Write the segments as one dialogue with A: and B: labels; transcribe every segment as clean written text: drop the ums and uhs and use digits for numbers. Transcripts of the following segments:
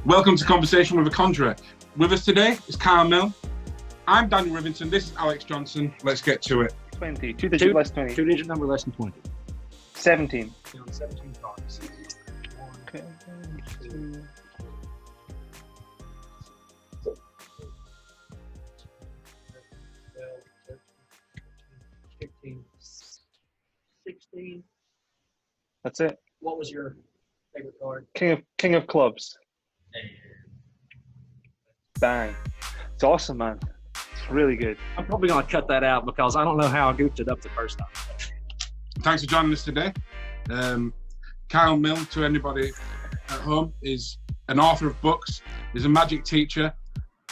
A: Welcome to Conversation with a Conjuror. With us today is Milne. I'm Daniel Rivington. This is Alex Johnson. Let's get to it.
B: 20. Two-digit less 20.
C: Two-digit number less than 20.
B: 17.
C: 17 cards.
B: Okay. 2.
C: 15, 16.
B: That's it.
C: What was your favorite card?
B: King of clubs. Bang. It's awesome, man. It's really good.
C: I'm probably going to cut that out because I don't know how I goofed it up the first time.
A: Thanks for joining us today. Milne, to anybody at home, is an author of books, is a magic teacher,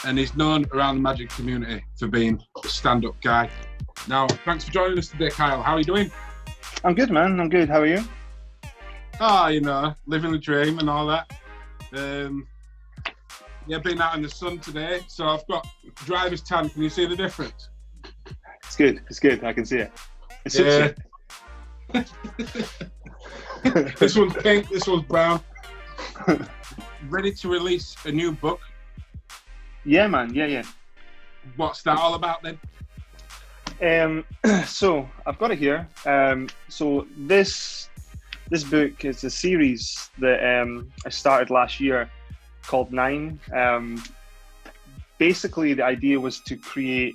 A: and is known around the magic community for being a stand-up guy. Now, thanks for joining us today, Kyle. How are you doing?
B: I'm good, man. I'm good. How are you?
A: Living the dream and all that. Being out in the sun today. So I've got driver's tan. Can you see the difference?
B: It's good. It's good. I can see it. It suits you.
A: This one's pink. This one's brown. Ready to release a new book?
B: Yeah, man. Yeah.
A: What's that all about then?
B: So I've got it here. So this book is a series that I started last year called 9. Basically, the idea was to create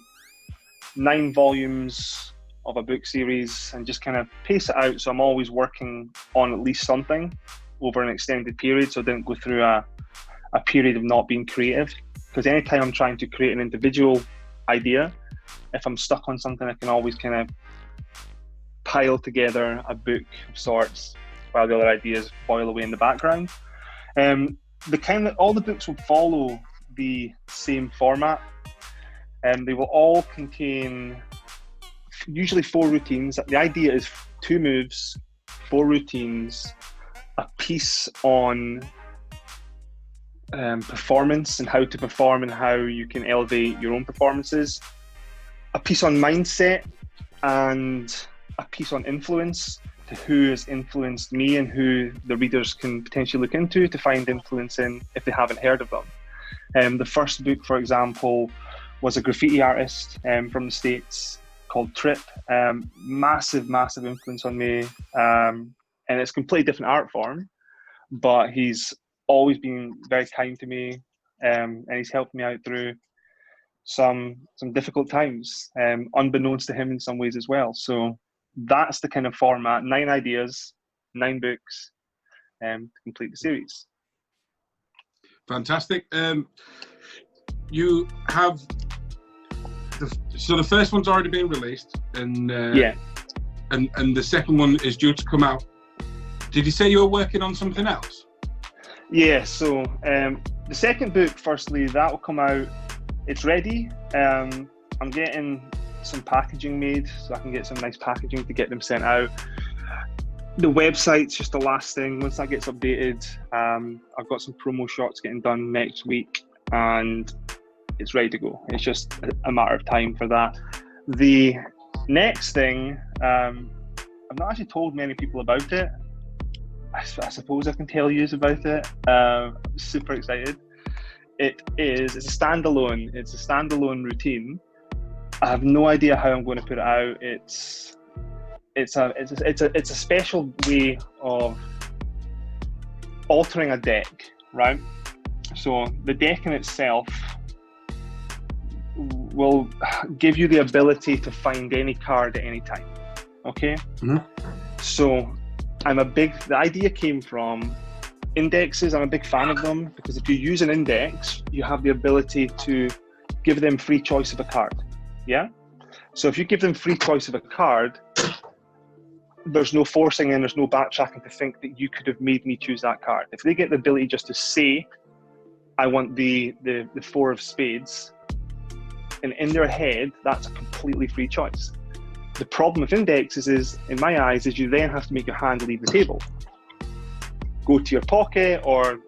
B: 9 volumes of a book series and just kind of pace it out. So I'm always working on at least something over an extended period, so I didn't go through a period of not being creative. Because anytime I'm trying to create an individual idea, if I'm stuck on something, I can always kind of pile together a book of sorts while the other ideas boil away in the background. All the books will follow the same format, and they will all contain usually 4 routines. The idea is 2 moves, 4 routines, a piece on performance and how to perform and how you can elevate your own performances, a piece on mindset, and a piece on influence, to who has influenced me and who the readers can potentially look into to find influence in if they haven't heard of them. The first book, for example, was a graffiti artist from the States called Trip. Massive influence on me. And it's a completely different art form, but he's always been very kind to me, and he's helped me out through some difficult times, unbeknownst to him in some ways as well. So that's the kind of format: 9 ideas, 9 books, to complete the series.
A: Fantastic. You have the first one's already been released, and and the second one is due to come out. Did you say you were working on something else?
B: Yeah, so the second book, firstly, that will come out. It's ready. I'm getting some packaging made, so I can get some nice packaging to get them sent out. The website's just the last thing. Once that gets updated, I've got some promo shots getting done next week, and it's ready to go. It's just a matter of time for that. The next thing, I've not actually told many people about it. I suppose I can tell you about it. I'm super excited. It's a standalone routine. I have no idea how I'm going to put it out. It's a special way of altering a deck, right? So the deck in itself will give you the ability to find any card at any time. Okay?
A: Mm-hmm.
B: So the idea came from indexes. I'm a big fan of them because if you use an index, you have the ability to give them free choice of a card. Yeah? So if you give them free choice of a card, there's no forcing and there's no backtracking to think that you could have made me choose that card. If they get the ability just to say, I want the 4 of spades, and in their head, that's a completely free choice. The problem with indexes is, in my eyes, is you then have to make your hand leave the table. Go to your pocket or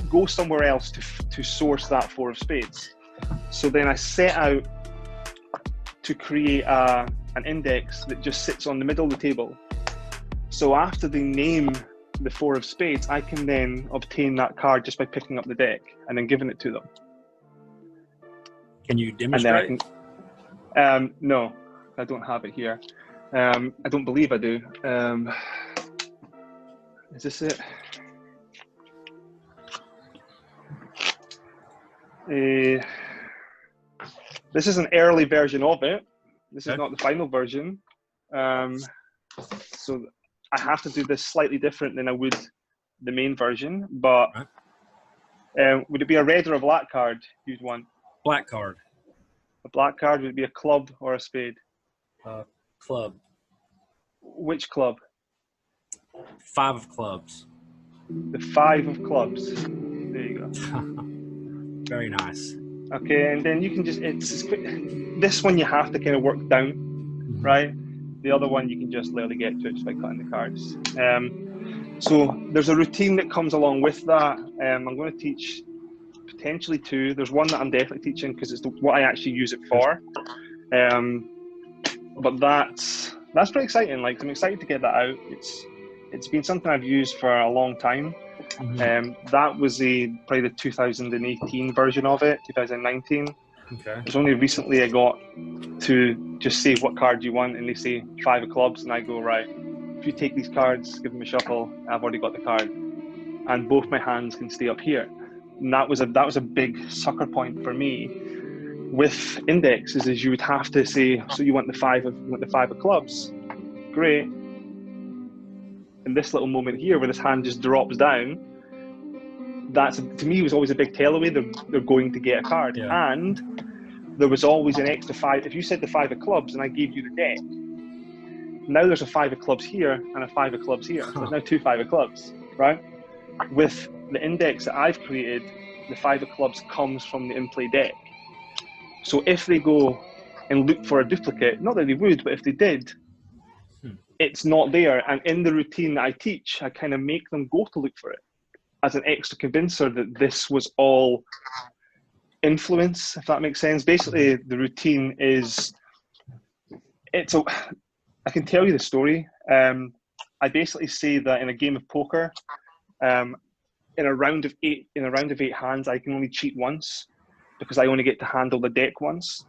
B: go somewhere else to source that 4 of spades. So then I set out to create an index that just sits on the middle of the table. So after they name the 4 of spades, I can then obtain that card just by picking up the deck and then giving it to them.
C: Can you demonstrate?
B: No, I don't have it here. I don't believe I do. Is this it? This is an early version of it. This is not the final version. So I have to do this slightly different than I would the main version. But would it be a red or a black card you'd want?
C: Black card.
B: A black card, would it be a club or a spade?
C: Club.
B: Which club?
C: 5 of clubs.
B: The 5 of clubs. There you go.
C: Very nice.
B: Okay, and then you can just, this one you have to kind of work down, right? The other one you can just literally get to it just by cutting the cards. So there's a routine that comes along with that. I'm going to teach potentially 2. There's one that I'm definitely teaching because it's what I actually use it for. But that's pretty exciting. Like, I'm excited to get that out. It's been something I've used for a long time. That was probably the 2018 version of it, 2019.
C: Okay.
B: It was only recently I got to just say what card you want, and they say 5 of clubs, and I go, right, if you take these cards, give them a shuffle, I've already got the card, and both my hands can stay up here. And that was a big sucker point for me. With indexes, is you would have to say, so you want the 5 of clubs, great. In this little moment here where this hand just drops down, that's, to me, was always a big tell away. They're going to get a card.
C: Yeah.
B: And there was always an extra 5. If you said the 5 of clubs and I gave you the deck, now there's a 5 of clubs here and a 5 of clubs here. So there's now 2 5 of clubs, right? With the index that I've created, the 5 of clubs comes from the in-play deck. So if they go and look for a duplicate, not that they would, but if they did, it's not there. And in the routine that I teach, I kind of make them go to look for it as an extra convincer that this was all influence, if that makes sense. Basically, the routine is, I can tell you the story. I basically say that in a game of poker, in a round of 8 hands, I can only cheat once because I only get to handle the deck once.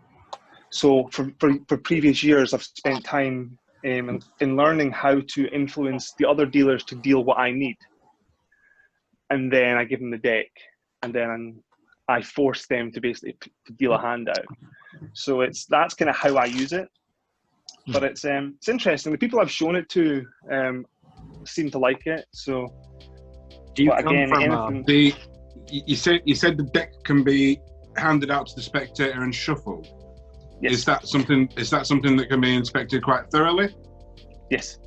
B: So for previous years, I've spent time in learning how to influence the other dealers to deal what I need. And then I give them the deck, and then I force them to basically to deal a hand out. So that's kind of how I use it. But it's interesting. The people I've shown it to seem to like it. So
C: do you come from
A: you said the deck can be handed out to the spectator and shuffled?
B: Yes.
A: Is that something that can be inspected quite thoroughly?
B: Yes.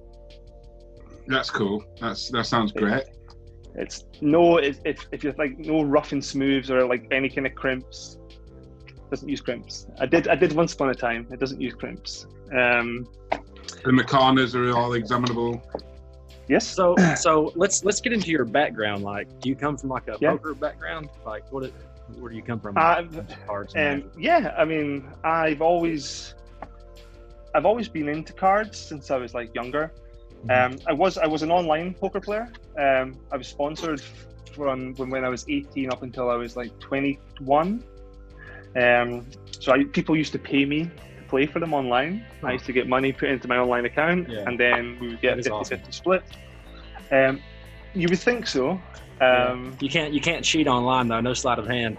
A: That's cool. That sounds great.
B: It's no, if you're like no rough and smooths or like any kind of crimps. It doesn't use crimps. I did once upon a time. It doesn't use crimps. The
C: Meccanias
A: are all examinable.
B: Yes.
C: So let's get into your background. Like, do you come from like a poker background? Like, where do you come from?
B: Cards. Yeah, I mean, I've always been into cards since I was like younger. I was an online poker player. I was sponsored from when I was 18 up until I was like 21. So people used to pay me to play for them online. I used to get money put into my online account, and then we would get a 50-50 split. You would think so.
C: You can't cheat online though. No sleight of hand.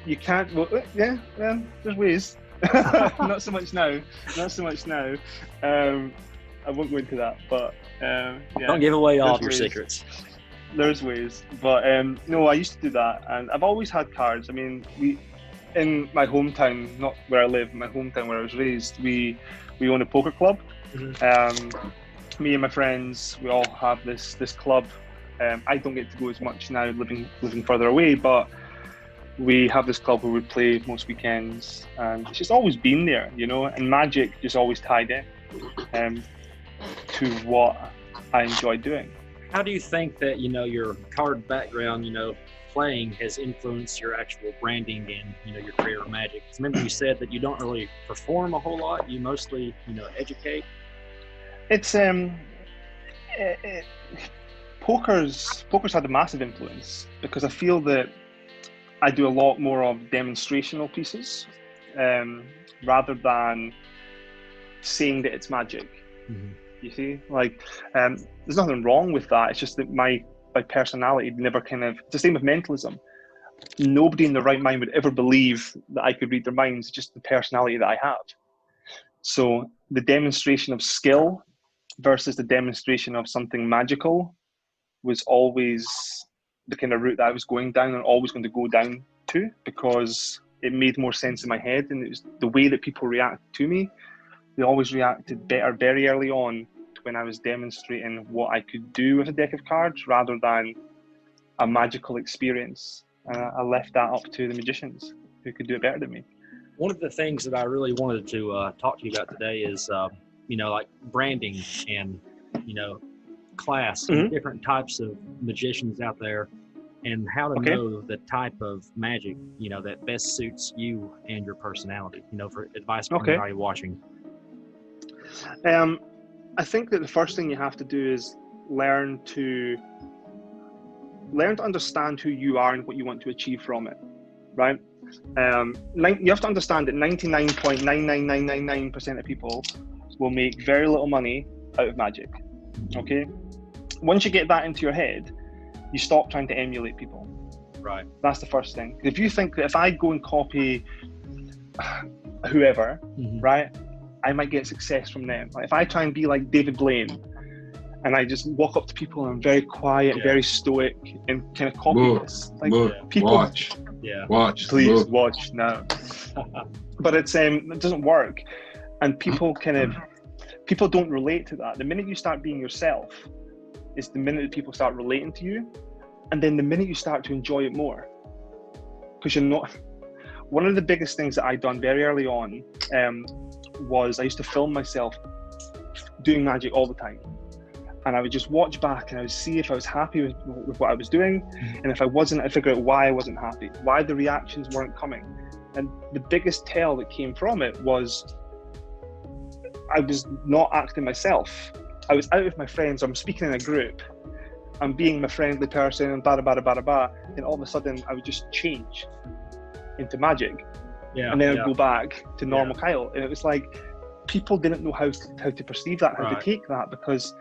B: You can't. Well, yeah. There's ways. Not so much now. I won't go into that, but
C: don't give away all of your secrets.
B: There's ways, but no, I used to do that, and I've always had cards. I mean, in my hometown, not where I live, my hometown where I was raised, we own a poker club. Me and my friends, we all have this club. I don't get to go as much now, living further away, but we have this club where we play most weekends, and it's just always been there, you know. And magic just always tied in to what I enjoy doing.
C: How do you think that your card background, playing has influenced your actual branding and your career of magic? Because remember you said that you don't really perform a whole lot, you mostly educate.
B: It's poker's had a massive influence, because I feel that I do a lot more of demonstrational pieces rather than saying that it's magic.
C: Mm-hmm.
B: You see, like, there's nothing wrong with that. It's just that my personality never it's the same with mentalism. Nobody in their right mind would ever believe that I could read their minds. It's just the personality that I have. So the demonstration of skill versus the demonstration of something magical was always the kind of route that I was going down and always going to go down to, because it made more sense in my head, and it was the way that people reacted to me. They always reacted better very early on to when I was demonstrating what I could do with a deck of cards rather than a magical experience. I left that up to the magicians, who could do it better than me.
C: One of the things that I really wanted to talk to you about today is, like branding and, class and different types of magicians out there, and how to know the type of magic, that best suits you and your personality, for advice from anybody watching.
B: I think that the first thing you have to do is learn to understand who you are and what you want to achieve from it, right? You have to understand that 99.99999% of people will make very little money out of magic, okay? Once you get that into your head, you stop trying to emulate people.
C: Right.
B: That's the first thing. If you think that if I go and copy whoever, right, I might get success from them. Like if I try and be like David Blaine, and I just walk up to people and I'm very quiet, very stoic, and kind of copy this. Like people
A: watch.
B: Please watch now. But it doesn't work, and people don't relate to that. The minute you start being yourself, is the minute that people start relating to you, and then the minute you start to enjoy it more, because you're not. One of the biggest things that I done very early on was I used to film myself doing magic all the time. And I would just watch back and I would see if I was happy with what I was doing. And if I wasn't, I'd figure out why I wasn't happy, why the reactions weren't coming. And the biggest tell that came from it was I was not acting myself. I was out with my friends, I'm speaking in a group, I'm being my friendly person and blah, blah, blah, blah, blah. And all of a sudden I would just change into magic. And then I'd go back to normal Kyle. And it was like, people didn't know how to perceive that, how to take that, because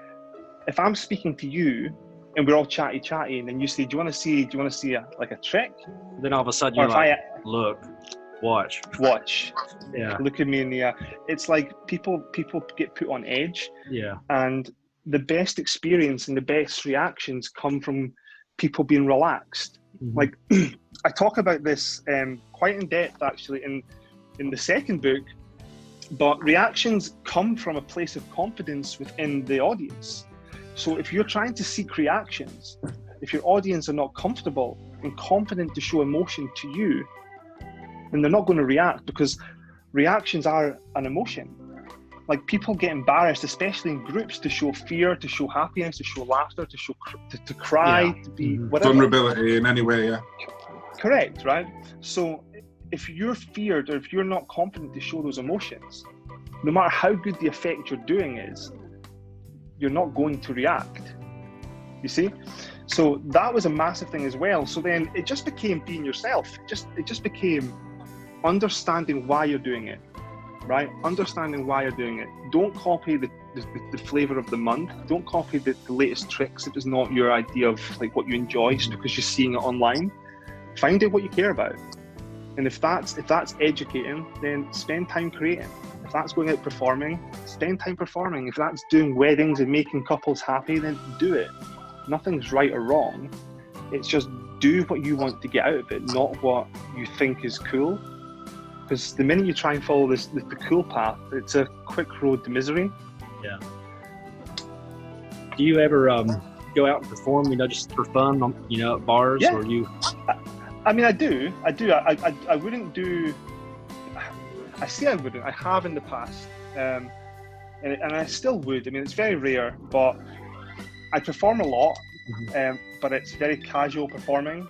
B: if I'm speaking to you and we're all chatty, and then you say, do you want to see a trick?
C: Then all of a sudden you're like, look, watch. Look at me in the eye. It's like people get put on edge. And the best experience and the best reactions come from people being relaxed. Like I talk about this quite in depth actually in the second book, but reactions come from a place of confidence within the audience. So if you're trying to seek reactions, if your audience are not comfortable and confident to show emotion to you, then they're not going to react, because reactions are an emotion. Like people get embarrassed, especially in groups, to show fear, to show happiness, to show laughter, to show to cry, to be whatever.
A: Vulnerability in any way,
B: Correct, right? So if you're feared or if you're not confident to show those emotions, no matter how good the effect you're doing is, you're not going to react, you see? So that was a massive thing as well. So then it just became being yourself. It just became understanding why you're doing it, right? Understanding why you're doing it. Don't copy the flavor of the month. Don't copy the latest tricks if it's not your idea of like what you enjoy, just because you're seeing it online. Find out what you care about. And if that's educating, then spend time creating. If that's going out performing, spend time performing. If that's doing weddings and making couples happy, then do it. Nothing's right or wrong. It's just do what you want to get out of it, not what you think is cool. Because the minute you try and follow the cool path, it's a quick road to misery.
C: Yeah. Do you ever go out and perform, just for fun, at bars?
B: Yeah.
C: Or you?
B: I mean, I do. I wouldn't do. I say I wouldn't. I have in the past, and I still would. I mean, it's very rare, but I perform a lot, but it's very casual performing.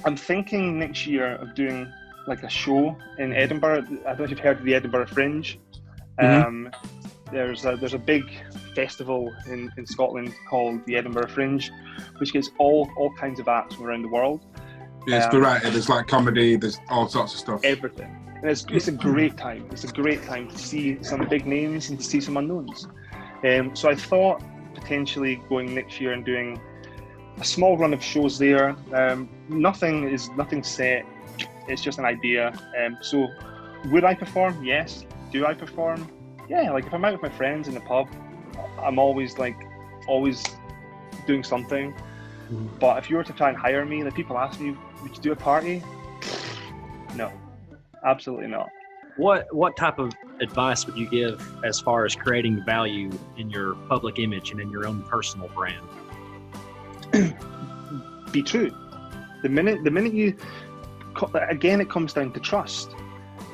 B: I'm thinking next year of doing like a show in Edinburgh. I don't know if you've heard of the Edinburgh Fringe. there's a big festival in Scotland called the Edinburgh Fringe, which gets all kinds of acts from around the world.
A: Yeah, it's variety. There's like comedy, there's all sorts of stuff.
B: Everything. And it's a great time. It's a great time to see some big names and to see some unknowns. So I thought potentially going next year and doing a small run of shows there. Nothing set. It's just an idea. So would I perform? Yes. Do I perform? Yeah. Like if I'm out with my friends in the pub, I'm always doing something. But if you were to try and hire me, like people ask me, would you do a party? No, absolutely not.
C: What type of advice would you give as far as creating value in your public image and in your own personal brand?
B: Be true. The minute you, again, it comes down to trust.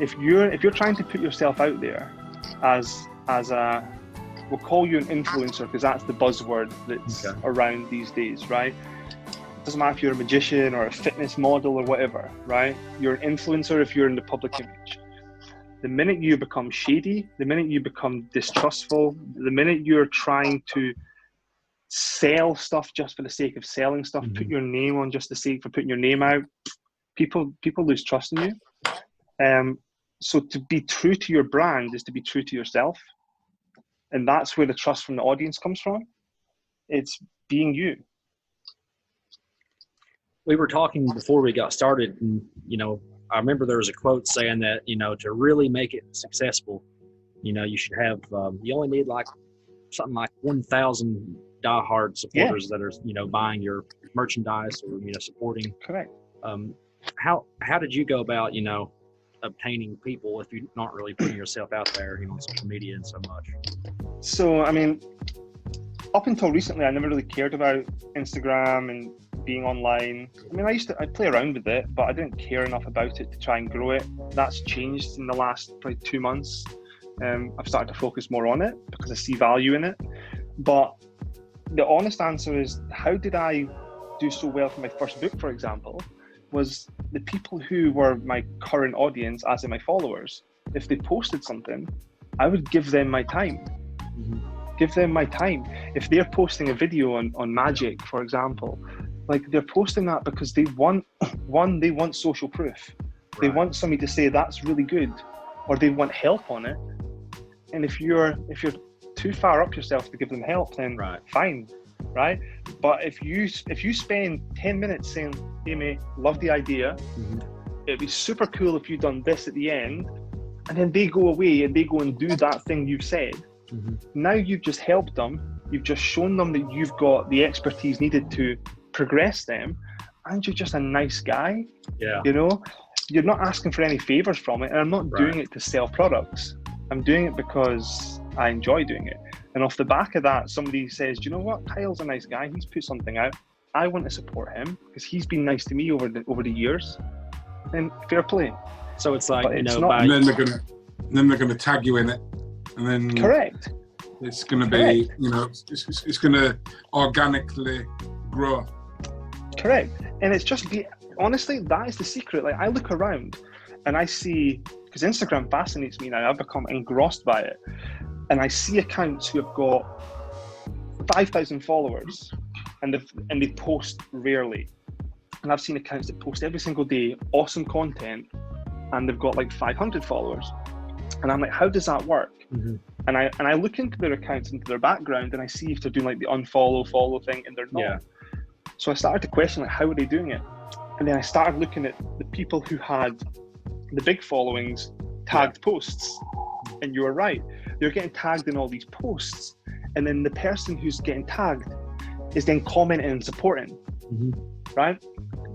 B: If you're trying to put yourself out there as a, we'll call you an influencer because that's the buzzword that's around these days, right? It doesn't matter if you're a magician or a fitness model or whatever, right? You're an influencer if you're in the public image. The minute you become shady, the minute you become distrustful, the minute you're trying to sell stuff just for the sake of selling stuff, put your name on just the sake for putting your name out, people lose trust in you. So to be true to your brand is to be true to yourself. And that's where the trust from the audience comes from. It's being you.
C: We were talking before we got started, and I remember there was a quote saying that to really make it successful, you should have you only need like something like 1,000 diehard supporters that are buying your merchandise or supporting.
B: Correct.
C: How did you go about obtaining people if you're not really putting yourself out there on social media and so much?
B: So I mean, up until recently, I never really cared about Instagram and being online. I mean, I'd play around with it, but I didn't care enough about it to try and grow it. That's changed in the last probably 2 months. I've started to focus more on it because I see value in it. But the honest answer is, how did I do so well for my first book, for example, was the people who were my current audience, as in my followers. If they posted something, I would give them my time. Give them my time. If they're posting a video on magic, for example, like they're posting that because they want social proof. Right. They want somebody to say that's really good, or they want help on it. And if you're too far up yourself to give them help, then fine, right? But if you spend 10 minutes saying, hey mate, love the idea, it'd be super cool if you'd done this at the end, and then they go away and they go and do that thing you've said. Now you've just helped them, you've just shown them that you've got the expertise needed to progress them, and you're just a nice guy. You're not asking for any favors from it, and I'm not doing it to sell products. I'm doing it because I enjoy doing it. And off the back of that, somebody says, do you know what, Kyle's a nice guy, he's put something out, I want to support him because he's been nice to me over the years, then fair play.
C: So it's like,
A: and then they're gonna tag you in it, and then
B: correct,
A: it's gonna be it's gonna organically grow.
B: Correct. And it's just honestly, that is the secret. Like, I look around and I see, because Instagram fascinates me now, I've become engrossed by it, and I see accounts who have got 5,000 followers and they post rarely, and I've seen accounts that post every single day awesome content and they've got like 500 followers, and I'm like, how does that work? And I look into their accounts, into their background, and I see if they're doing like the follow thing, and they're not. So I started to question, like, how are they doing it? And then I started looking at the people who had the big followings tagged posts, and you were right, they're getting tagged in all these posts, and then the person who's getting tagged is then commenting and supporting. Right?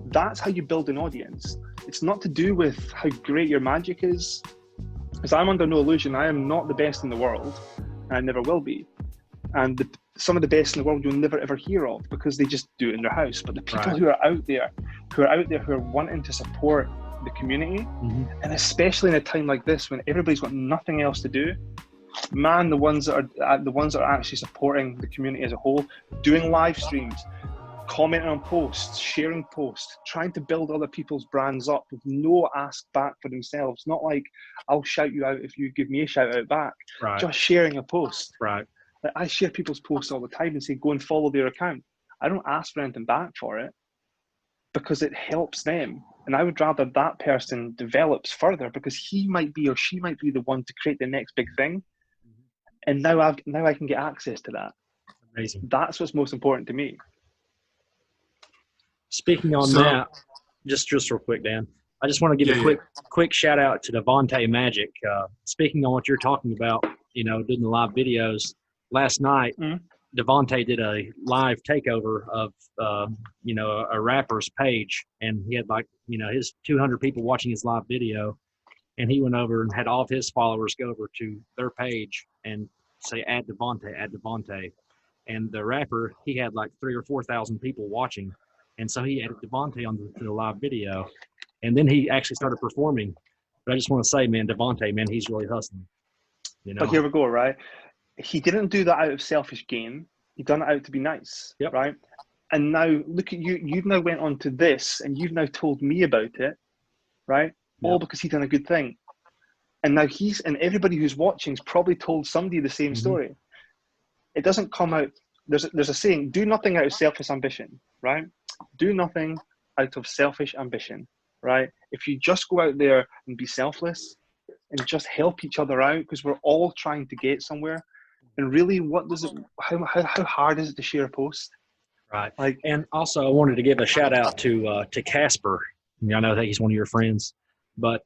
B: That's how you build an audience. It's not to do with how great your magic is, because I'm under no illusion, I am not the best in the world, and I never will be. And some of the best in the world you'll never ever hear of because they just do it in their house. But the people who are out there who are wanting to support the community, and especially in a time like this when everybody's got nothing else to do, man, the ones that are actually supporting the community as a whole, doing live streams, commenting on posts, sharing posts, trying to build other people's brands up with no ask back for themselves. Not like, I'll shout you out if you give me a shout out back.
C: Right.
B: Just sharing a post.
C: Right.
B: Like, I share people's posts all the time and say, go and follow their account. I don't ask for anything back for it because it helps them. And I would rather that person develops further because he might be or she might be the one to create the next big thing. And now I can get access to that.
C: Amazing.
B: That's what's most important to me.
C: Speaking on that, just real quick, Dan, I just want to give a quick shout out to Devontae Magic. Speaking on what you're talking about, you know, doing the live videos, last night, Devontae did a live takeover of, you know, a rapper's page, and he had like, you know, his 200 people watching his live video, and he went over and had all of his followers go over to their page and say, add Devontae. And the rapper, he had like 3,000 or 4,000 people watching. And so he added Devontae onto the live video. And then he actually started performing. But I just want to say, man, Devontae, man, he's really hustling. You know?
B: But here we go, right? He didn't do that out of selfish gain. He done it out to be nice, right? And now look at you. You've now went on to this, and you've now told me about it, right? All because he done a good thing. And now and everybody who's watching's probably told somebody the same story. It doesn't come out. There's a saying: do nothing out of selfish ambition, right? Do nothing out of selfish ambition, right? If you just go out there and be selfless and just help each other out, because we're all trying to get somewhere. And really, what does it? How hard is it to share a post?
C: Right. Like, and also, I wanted to give a shout out to Casper. I know that he's one of your friends, but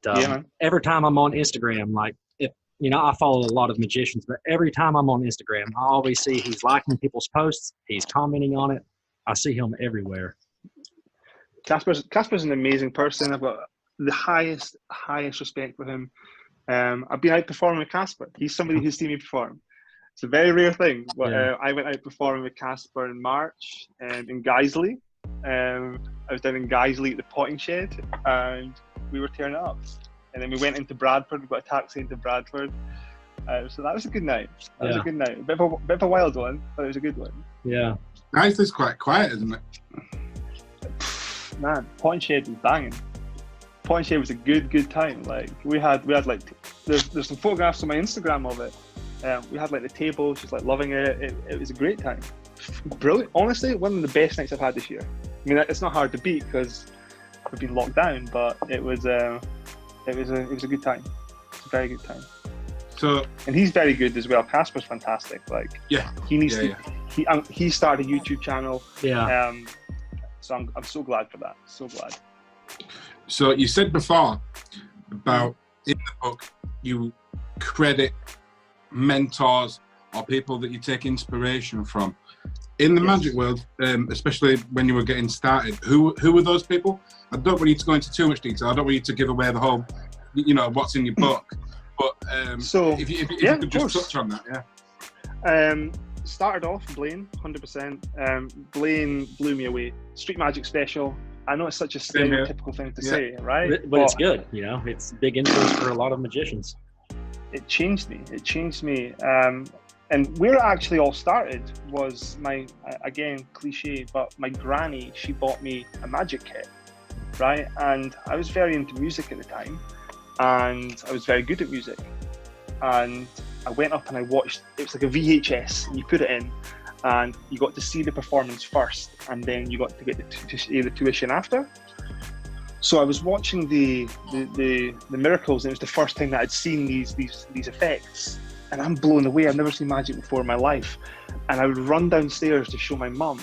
C: every time I'm on Instagram, like, if you know, I follow a lot of magicians, but every time I'm on Instagram, I always see he's liking people's posts, he's commenting on it. I see him everywhere.
B: Casper's an amazing person. I've got the highest respect for him. I've been out performing with Casper. He's somebody who's seen me perform. It's a very rare thing. But I went out performing with Casper in March in Guiseley. I was down in Guiseley at the potting shed, and we were tearing it up. And then we went into Bradford. We got a taxi into Bradford. So that was a good night. That was a good night. A bit of a wild one, but it was a good one.
C: Yeah.
A: Guiseley's quite quiet, isn't it?
B: Man, potting shed was banging. Potting shed was a good time. Like we had like there's some photographs on my Instagram of it. We had like the table, she's like loving it. It was a great time. Brilliant. Honestly, one of the best nights I've had this year. I mean, it's not hard to beat because we've been locked down, but it was a good time. It's a very good time.
A: So, and
B: he's very good as well. Casper's fantastic. Like, he needs to. He started a YouTube channel.
C: Yeah.
B: So I'm so glad for that. So glad.
A: So you said before about in the book you credit mentors or people that you take inspiration from. In the magic world, especially when you were getting started, who were those people? I don't want you to go into too much detail. I don't want you to give away the whole, you know, what's in your book. But so if you could just touch on that,
B: started off Blaine, 100%. Blaine blew me away. Street Magic Special. I know it's such a stereotypical thing to say, right?
C: But it's good, you know. It's a big influence for a lot of magicians.
B: It changed me. And where it actually all started was again, cliche, but my granny, she bought me a magic kit, right? And I was very into music at the time, and I was very good at music. And I went up and I watched, it was like a VHS, and you put it in, and you got to see the performance first, and then you got to get the tuition after. So I was watching the miracles, and it was the first time that I'd seen these effects, and I'm blown away. I've never seen magic before in my life, and I would run downstairs to show my mum,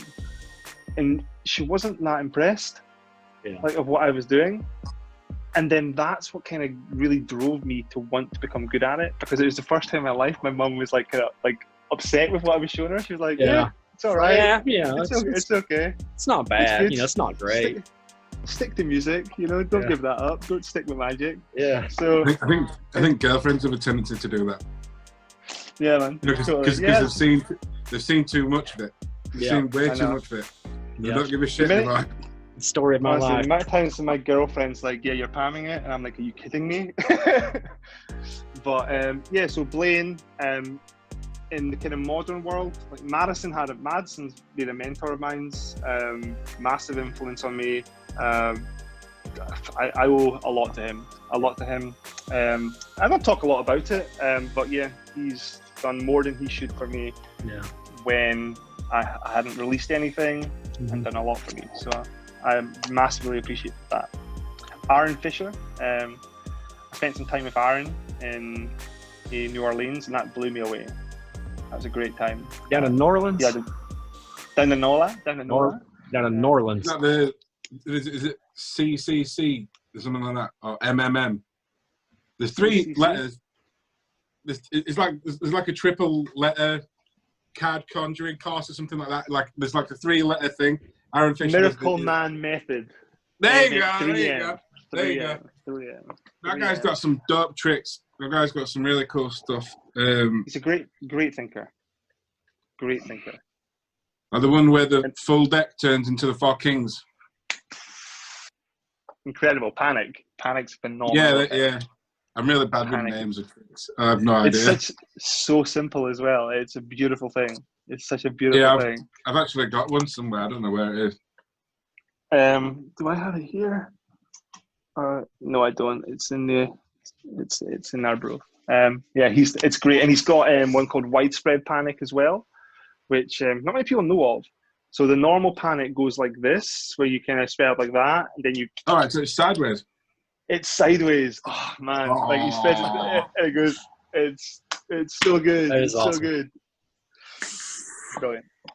B: and she wasn't that impressed, of what I was doing. And then that's what kind of really drove me to want to become good at it, because it was the first time in my life my mum was like upset with what I was showing her. She was like, "Yeah, it's all right. It's okay.
C: It's not bad. It's not great.
B: Stick to music. Don't give that up. Don't stick with magic."
C: Yeah.
B: So
A: I think girlfriends have a tendency to do that.
B: Yeah, man.
A: Because they've seen too much of it. They've seen way too much of it. They don't give a shit about it.
C: Story of my life.
B: The amount of times my girlfriend's like, "Yeah, you're palming it," and I'm like, "Are you kidding me?" But so Blaine, in the kind of modern world, like Madison's been a mentor of mine's, massive influence on me. I owe a lot to him. I don't talk a lot about it, but yeah, he's done more than he should for me.
C: Yeah.
B: When I hadn't released anything, and done a lot for me. So I massively appreciate that. Aaron Fisher, I spent some time with Aaron in New Orleans, and that blew me away. That was a great time.
C: Down in New Orleans?
B: Yeah, down in NOLA.
C: Down in New Orleans.
A: Is it CCC or something like that, or MMM? There's 3 letters. It's like a triple letter card conjuring course or something like that. Like there's like a 3-letter thing. Aaron Fisher.
B: Miracle Man Method.
A: There you go. That guy's got some dope tricks. That guy's got some really cool stuff.
B: He's a great thinker. Great thinker.
A: And the one where the full deck turns into the 4 kings.
B: Incredible. Panic's phenomenal.
A: Yeah. I'm really bad with names of tricks. I have no idea.
B: It's so simple as well. It's a beautiful thing. It's such a beautiful thing.
A: I've actually got one somewhere. I don't know where it is.
B: Do I have it here? No, I don't. It's in Edinburgh. It's great, and he's got one called Widespread Panic as well, which not many people know of. So the normal panic goes like this, where you kind of spread up like that, and then you.
A: All right, so it's sideways.
B: It's sideways. Oh man, like you spread it, and it goes. It's so good.
C: That is awesome.
B: So good.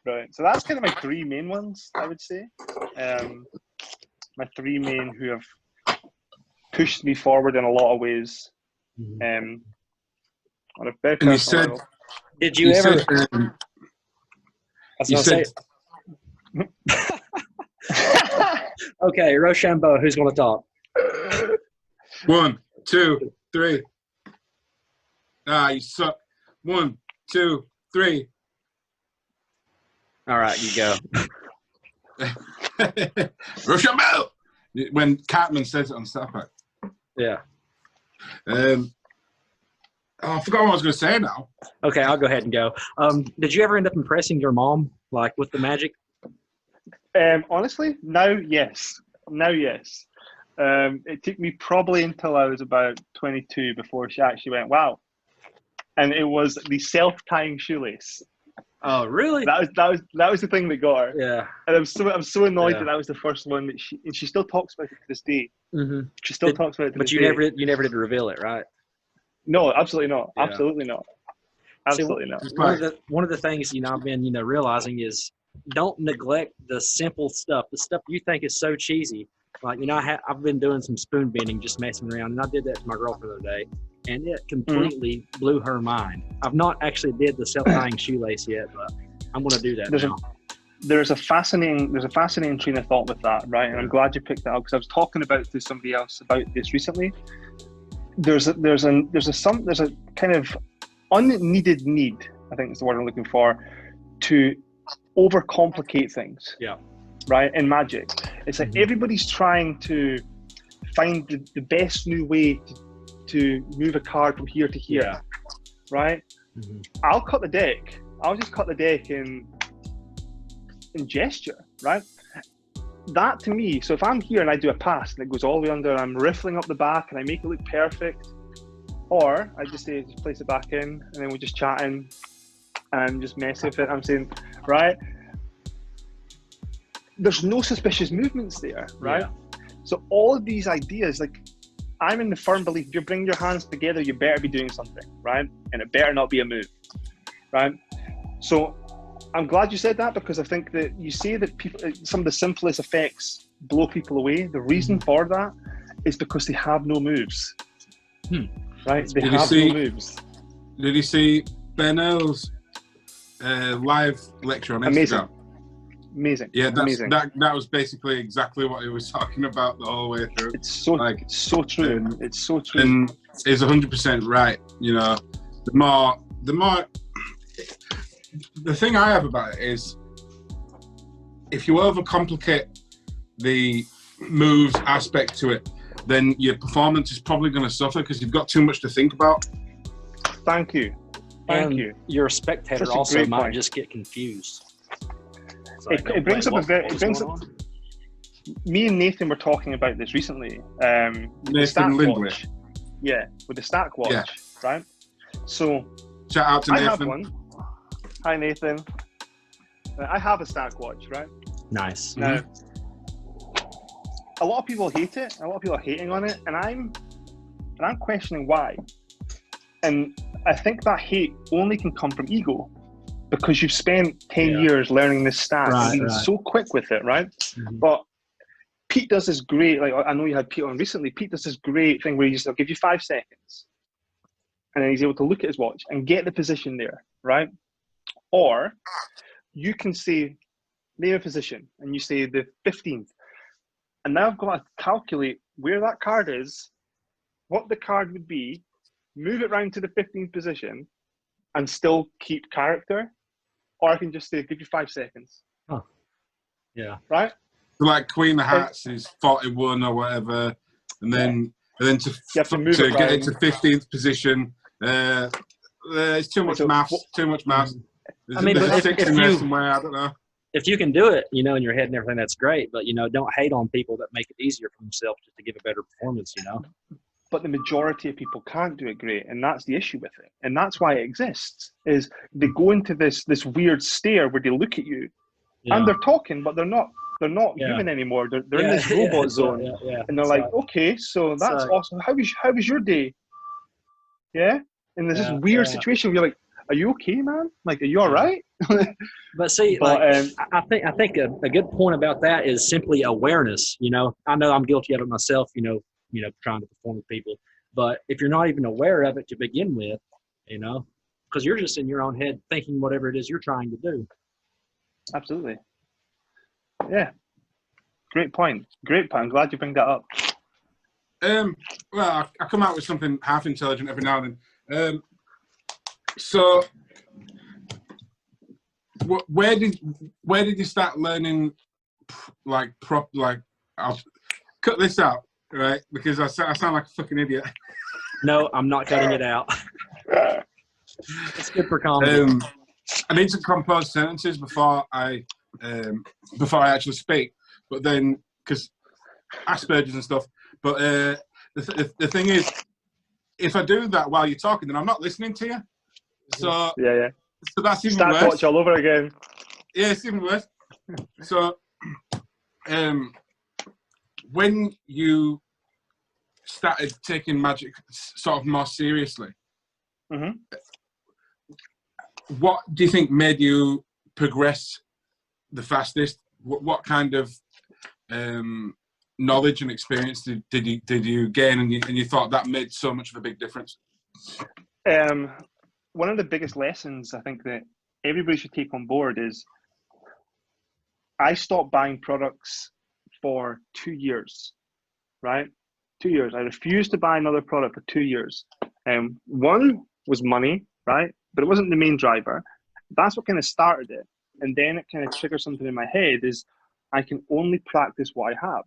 B: Brilliant. So that's kind of my 3 main ones, I would say. My 3 main who have pushed me forward in a lot of ways. On a very personal level.
C: Did you ever? Okay, Rochambeau, who's going to talk?
A: 1, 2, 3. You suck. 1, 2, 3.
C: All right, you go.
A: Rochambeau! When Cartman says it on Star Trek.
C: Yeah.
A: I forgot what I was going to say now.
C: Okay, I'll go ahead and go. Did you ever end up impressing your mom, like with the magic?
B: Honestly, now yes. It took me probably until I was about 22 before she actually went, wow. And it was the self-tying shoelace.
C: Oh, really?
B: That was the thing that got her.
C: Yeah.
B: And I'm so annoyed that was the first one that she still talks about it to this day.
C: Mm-hmm.
B: She still talks about it to this day.
C: But you never did reveal it, right?
B: No, absolutely not.
C: Yeah.
B: Absolutely not. Absolutely not.
C: One of the things I've been realizing is don't neglect the simple stuff. The stuff you think is so cheesy. Like I've been doing some spoon bending, just messing around, and I did that to my girlfriend the other day, and it completely blew her mind. I've not actually did the self-tying shoelace yet, but I'm going to do that now.
B: There's a fascinating train of thought with that, right? And I'm glad you picked that up because I was talking to somebody else about this recently. There's a kind of unneeded need, I think is the word I'm looking for, to overcomplicate things.
C: Yeah.
B: Right? In magic. It's like everybody's trying to find the best new way to move a card from here to here. Yeah. Right? Mm-hmm. I'll cut the deck. I'll just cut the deck in gesture, right? That to me, so if I'm here and I do a pass and it goes all the way under and I'm riffling up the back and I make it look perfect, or I just say, just place it back in and then we're just chatting and I'm just messing with it. I'm saying, right? There's no suspicious movements there, right? Yeah. So all of these ideas, like I'm in the firm belief, if you bring your hands together, you better be doing something, right? And it better not be a move, right? So I'm glad you said that because I think that you say that some of the simplest effects blow people away. The reason for that is because they have no moves, right? They have no moves.
A: Did you see Ben Earl's live lecture on Instagram?
B: Amazing.
A: Yeah,
B: amazing.
A: That was basically exactly what he was talking about the whole way through.
B: It's so true. It's so true.
A: And it's 100% right. The more. The thing I have about it is, if you overcomplicate the moves aspect to it, then your performance is probably going to suffer because you've got too much to think about.
B: Thank you. Thank you.
D: Your spectator also might just get confused.
B: Like, it brings up me and Nathan were talking about this recently.
A: Nathan Lindley.
B: Yeah, with the Stack Watch, right? So
A: shout out to Nathan.
B: I have one. Hi Nathan. I have a Stack Watch, right?
D: Nice.
B: Now, a lot of people hate it. A lot of people are hating on it, and I'm questioning why. And I think that hate only can come from ego, because you've spent 10 years learning this stack and being so quick with it, right? Mm-hmm. But Pete does this great, like I know you had Pete on recently, Pete does this great thing where he'll give you 5 seconds and then he's able to look at his watch and get the position there, right? Or you can say, name a position, and you say the 15th. And now I've got to calculate where that card is, what the card would be, move it round to the 15th position, and still keep character. Or I can just say, give you 5 seconds.
D: Oh, yeah.
B: Right?
A: Like Queen of Hearts is 41 or whatever, and then to get it to 15th position, it's too much maths. Too much maths.
D: I mean,
A: there's a 6 in there somewhere. I don't know.
D: If you can do it, in your head and everything, that's great. But don't hate on people that make it easier for themselves just to give a better performance.
B: But the majority of people can't do it great, and that's the issue with it. And that's why it exists, is they go into this weird stare where they look at you and they're talking, but they're not human anymore. They're in this robot zone. And they're like, okay, so that's awesome. How was your day? Yeah? And there's this weird situation where you're like, are you okay, man? Like, are you all right?
D: But see, I think a good point about that is simply awareness. I know I'm guilty of it myself, trying to perform with people. But if you're not even aware of it to begin with, because you're just in your own head thinking whatever it is you're trying to do.
B: Absolutely. Yeah. Great point. I'm glad you bring that up.
A: Well, I come out with something half intelligent every now and then. So, where did you start learning? I'll cut this out, right? Because I sound like a fucking idiot.
D: No, I'm not cutting it out. It's good for comedy.
A: I need to compose sentences before I actually speak. But then, because Asperger's and stuff. But the thing is, if I do that while you're talking, then I'm not listening to you. So So that's even worse.
B: Watch all over again.
A: Yeah, it's even worse. So, when you started taking magic sort of more seriously, what do you think made you progress the fastest? What kind of knowledge and experience did you gain, and you thought that made so much of a big difference?
B: One of the biggest lessons I think that everybody should take on board is I stopped buying products for 2 years, right? 2 years. I refused to buy another product for 2 years. One was money, right? But it wasn't the main driver. That's what kind of started it. And then it kind of triggered something in my head is I can only practice what I have,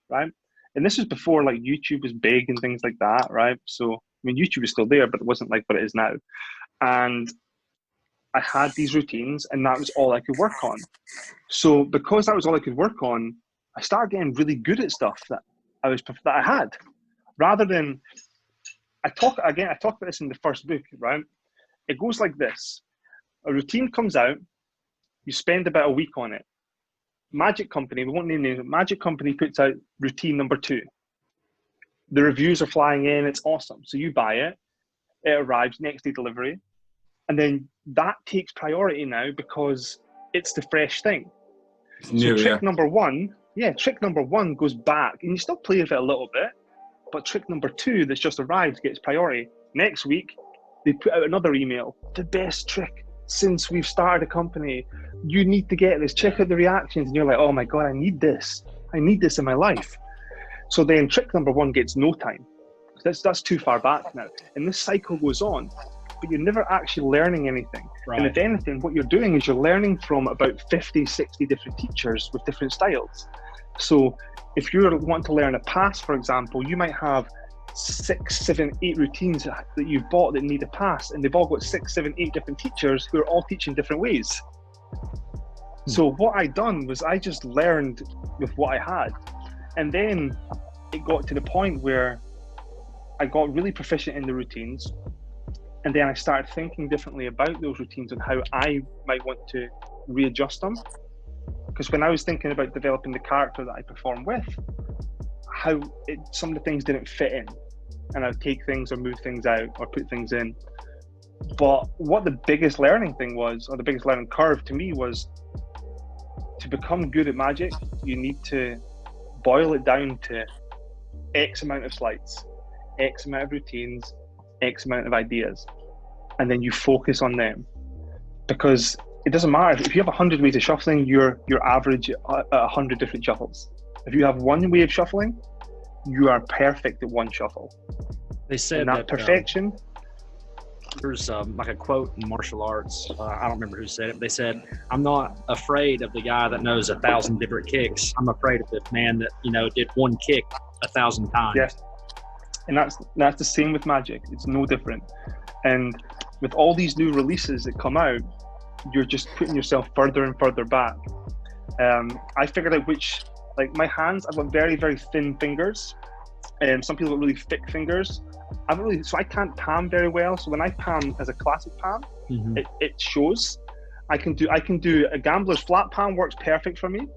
B: right? And this was before like YouTube was big and things like that, right? So, I mean, YouTube is still there, but it wasn't like what it is now. And I had these routines and that was all I could work on. So because that was all I could work on, I started getting really good at stuff that I had. Rather than, I talk about this in the first book, right? It goes like this. A routine comes out, you spend about a week on it. Magic Company, we won't name names, but Magic Company puts out routine number 2. The reviews are flying in, it's awesome. So you buy it, it arrives, next day delivery. And then that takes priority now because it's the fresh thing. So trick number one goes back, and you still play with it a little bit, but trick number 2 that's just arrived gets priority. Next week, they put out another email. The best trick since we've started a company. You need to get this, check out the reactions. And you're like, oh my God, I need this in my life. So then trick number 1 gets no time. That's too far back now. And this cycle goes on, but you're never actually learning anything. Right. And if anything, what you're doing is you're learning from about 50, 60 different teachers with different styles. So if you're wanting to learn a pass, for example, you might have 6, 7, 8 routines that you've bought that need a pass, and they've all got 6, 7, 8 different teachers who are all teaching different ways. So what I done was I just learned with what I had, and then it got to the point where I got really proficient in the routines, and then I started thinking differently about those routines and how I might want to readjust them. Because when I was thinking about developing the character that I perform with, some of the things didn't fit in, and I would take things or move things out or put things in. But what the biggest learning thing was, or the biggest learning curve to me, was to become good at magic, you need to boil it down to X amount of sleights, X amount of routines, X amount of ideas, and then you focus on them. Because it doesn't matter if you have 100 ways of shuffling, you're average at 100 different shuffles. If you have one way of shuffling, you are perfect at one shuffle.
D: They said
B: that perfection.
D: There's like a quote in martial arts. I don't remember who said it, but they said, "I'm not afraid of the guy that knows 1,000 different kicks. I'm afraid of the man that did one kick 1,000 times."
B: Yes, and that's the same with magic. It's no different. And with all these new releases that come out, you're just putting yourself further and further back. I figured out which, like my hands, I've got very, very thin fingers, and some people have really thick fingers. So I can't palm very well. So when I palm as a classic palm, it shows. I can do a gambler's flat palm, works perfect for me.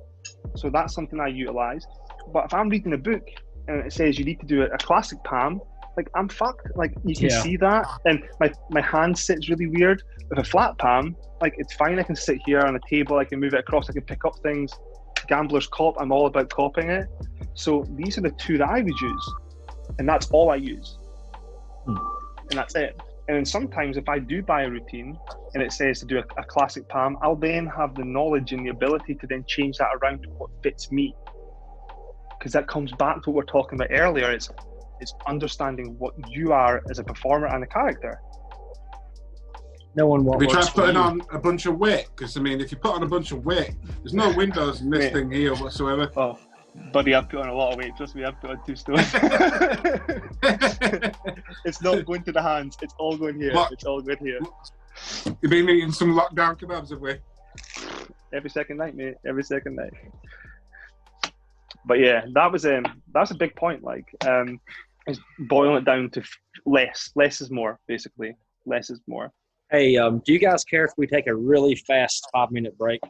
B: So that's something I utilize. But if I'm reading a book and it says you need to do a classic palm, like I'm fucked. Like you can see that, and my hand sits really weird. With a flat palm, like it's fine. I can sit here on a table. I can move it across. I can pick up things. Gambler's cop, I'm all about copying it. So these are the two that I would use, and that's all I use, and that's it. And then sometimes if I do buy a routine and it says to do a classic palm, I'll then have the knowledge and the ability to then change that around to what fits me, because that comes back to what we're talking about earlier. It's understanding what you are as a performer and a character.
D: No one
A: wants. We try putting on a bunch of weight, because I mean, if you put on a bunch of weight, there's no windows in this thing here whatsoever.
B: Oh, buddy, I've put on a lot of weight. Trust me, I've put on 2 stone. It's not going to the hands. It's all going here. It's all good here.
A: You've been eating some lockdown kebabs, have we?
B: Every second night, mate. Every second night. But yeah, that's a big point. Like, is boiling it down to less. Less is more, basically. Less is more.
D: Hey, do you guys care if we take a really fast 5-minute break?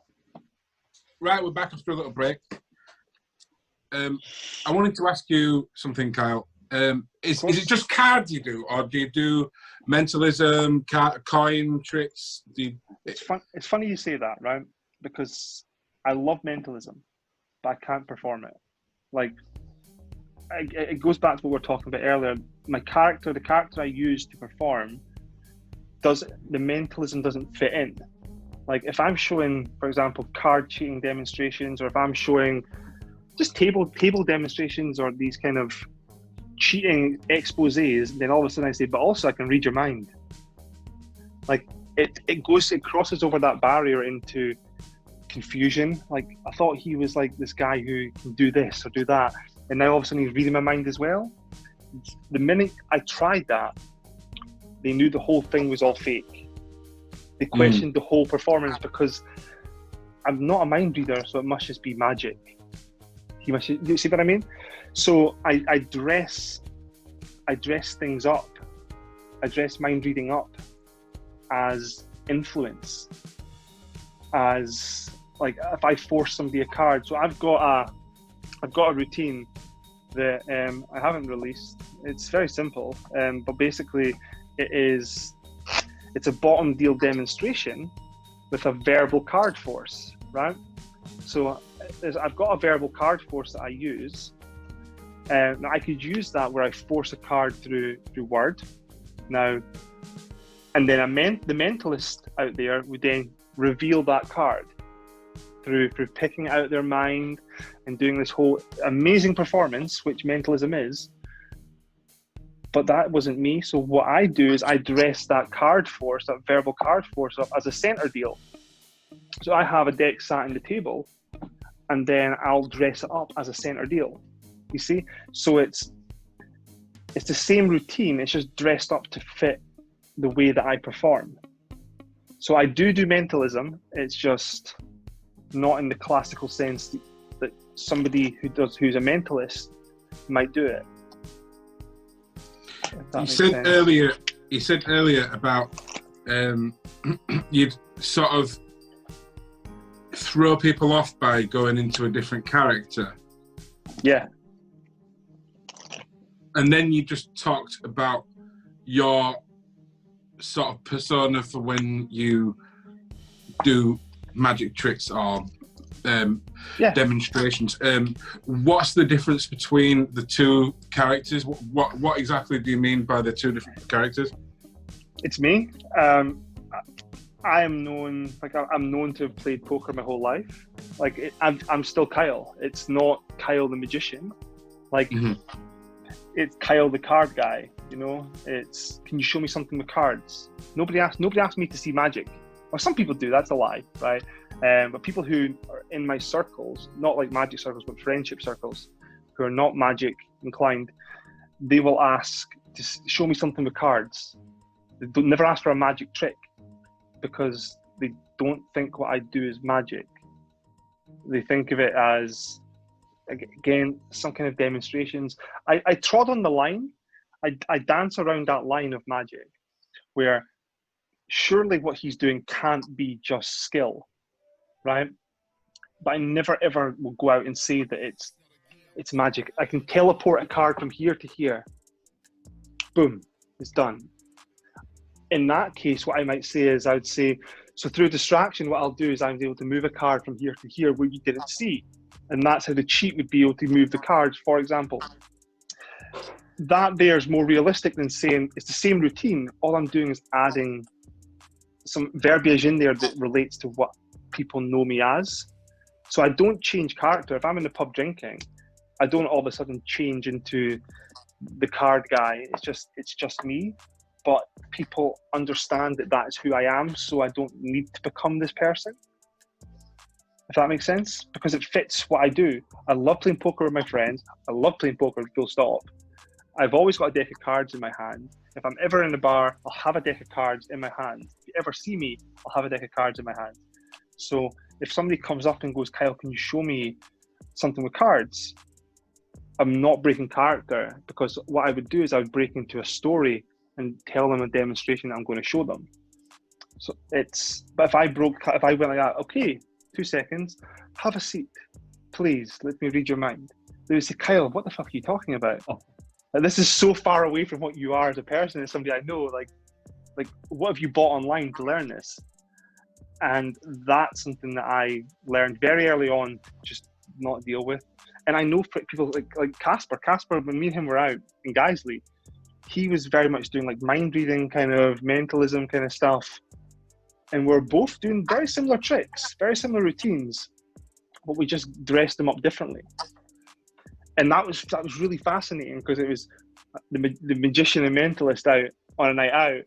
A: Right, we're back after a little break. I wanted to ask you something, Kyle. Is it just cards you do, or do you do mentalism, coin tricks?
B: It's funny you say that, right? Because I love mentalism, but I can't perform it. Like, it goes back to what we were talking about earlier. The character I use to perform, the mentalism doesn't fit in. Like if I'm showing, for example, card cheating demonstrations, or if I'm showing just table demonstrations, or these kind of cheating exposés, then all of a sudden I say, but also I can read your mind. Like it crosses over that barrier into confusion. Like I thought he was like this guy who can do this or do that, and now all of a sudden he's reading my mind as well. The minute I tried that, they knew the whole thing was all fake. They questioned the whole performance, because I'm not a mind reader, so it must just be magic. You see what I mean? So I dress things up. I dress mind reading up as influence, as like if I force somebody a card. So I've got a routine that I haven't released. It's very simple, but basically it's a bottom deal demonstration with a verbal card force, right? So I've got a verbal card force that I use. Now I could use that where I force a card through word. Now, and then the mentalist out there would then reveal that card through picking it out of their mind and doing this whole amazing performance, which mentalism is. But that wasn't me. So what I do is I dress that card force, that verbal card force, up as a center deal. So I have a deck sat on the table, and then I'll dress it up as a center deal. You see? So it's It's the same routine. It's just dressed up to fit the way that I perform. So I do mentalism. It's just not in the classical sense that somebody who's a mentalist might do it.
A: You said earlier about you'd sort of throw people off by going into a different character.
B: Yeah.
A: And then you just talked about your sort of persona for when you do magic tricks or demonstrations. What's the difference between the two characters? What exactly do you mean by the two different characters?
B: It's me. I am known, I'm known to have played poker my whole life. I'm still Kyle. It's not Kyle the magician. It's Kyle the card guy. You know, it's, can you show me something with cards? Nobody asked me to see magic. Well, some people do. That's a lie, right? But people who are in my circles, not like magic circles, but friendship circles, who are not magic inclined, they will ask to show me something with cards. They never ask for a magic trick because they don't think what I do is magic. They think of it as, again, some kind of demonstrations. I trod on the line. I dance around that line of magic where surely what he's doing can't be just skill, right? But I never ever will go out and say that it's magic. I can teleport a card from here to here. Boom, it's done. In that case, what I might say is, I would say, so through distraction, what I'll do is I'm able to move a card from here to here where you didn't see. And that's how the cheat would be able to move the cards, for example. That there is more realistic than saying it's the same routine. All I'm doing is adding some verbiage in there that relates to what people know me as. So I don't change character. If I'm in the pub drinking, I don't all of a sudden change into the card guy. It's just me. But people understand that that is who I am, so I don't need to become this person. If that makes sense, because it fits what I do. I love playing poker with my friends. I love playing poker, full stop. I've always got a deck of cards in my hand. If I'm ever in a bar, I'll have a deck of cards in my hand. If you ever see me, I'll have a deck of cards in my hand. So if somebody comes up and goes, Kyle, can you show me something with cards? I'm not breaking character, because what I would do is I would break into a story and tell them a demonstration that I'm going to show them. So but if I went like that, okay, 2 seconds, have a seat, please, let me read your mind. They would say, Kyle, what the fuck are you talking about? Like, this is so far away from what you are as a person, as somebody I know. Like, what have you bought online to learn this? And that's something that I learned very early on, just not deal with. And I know people like Casper, when me and him were out in Guiseley, he was very much doing like mind reading, kind of mentalism kind of stuff. And we're both doing very similar tricks, very similar routines, but we just dressed them up differently. And that was really fascinating, because it was the magician and mentalist out on a night out,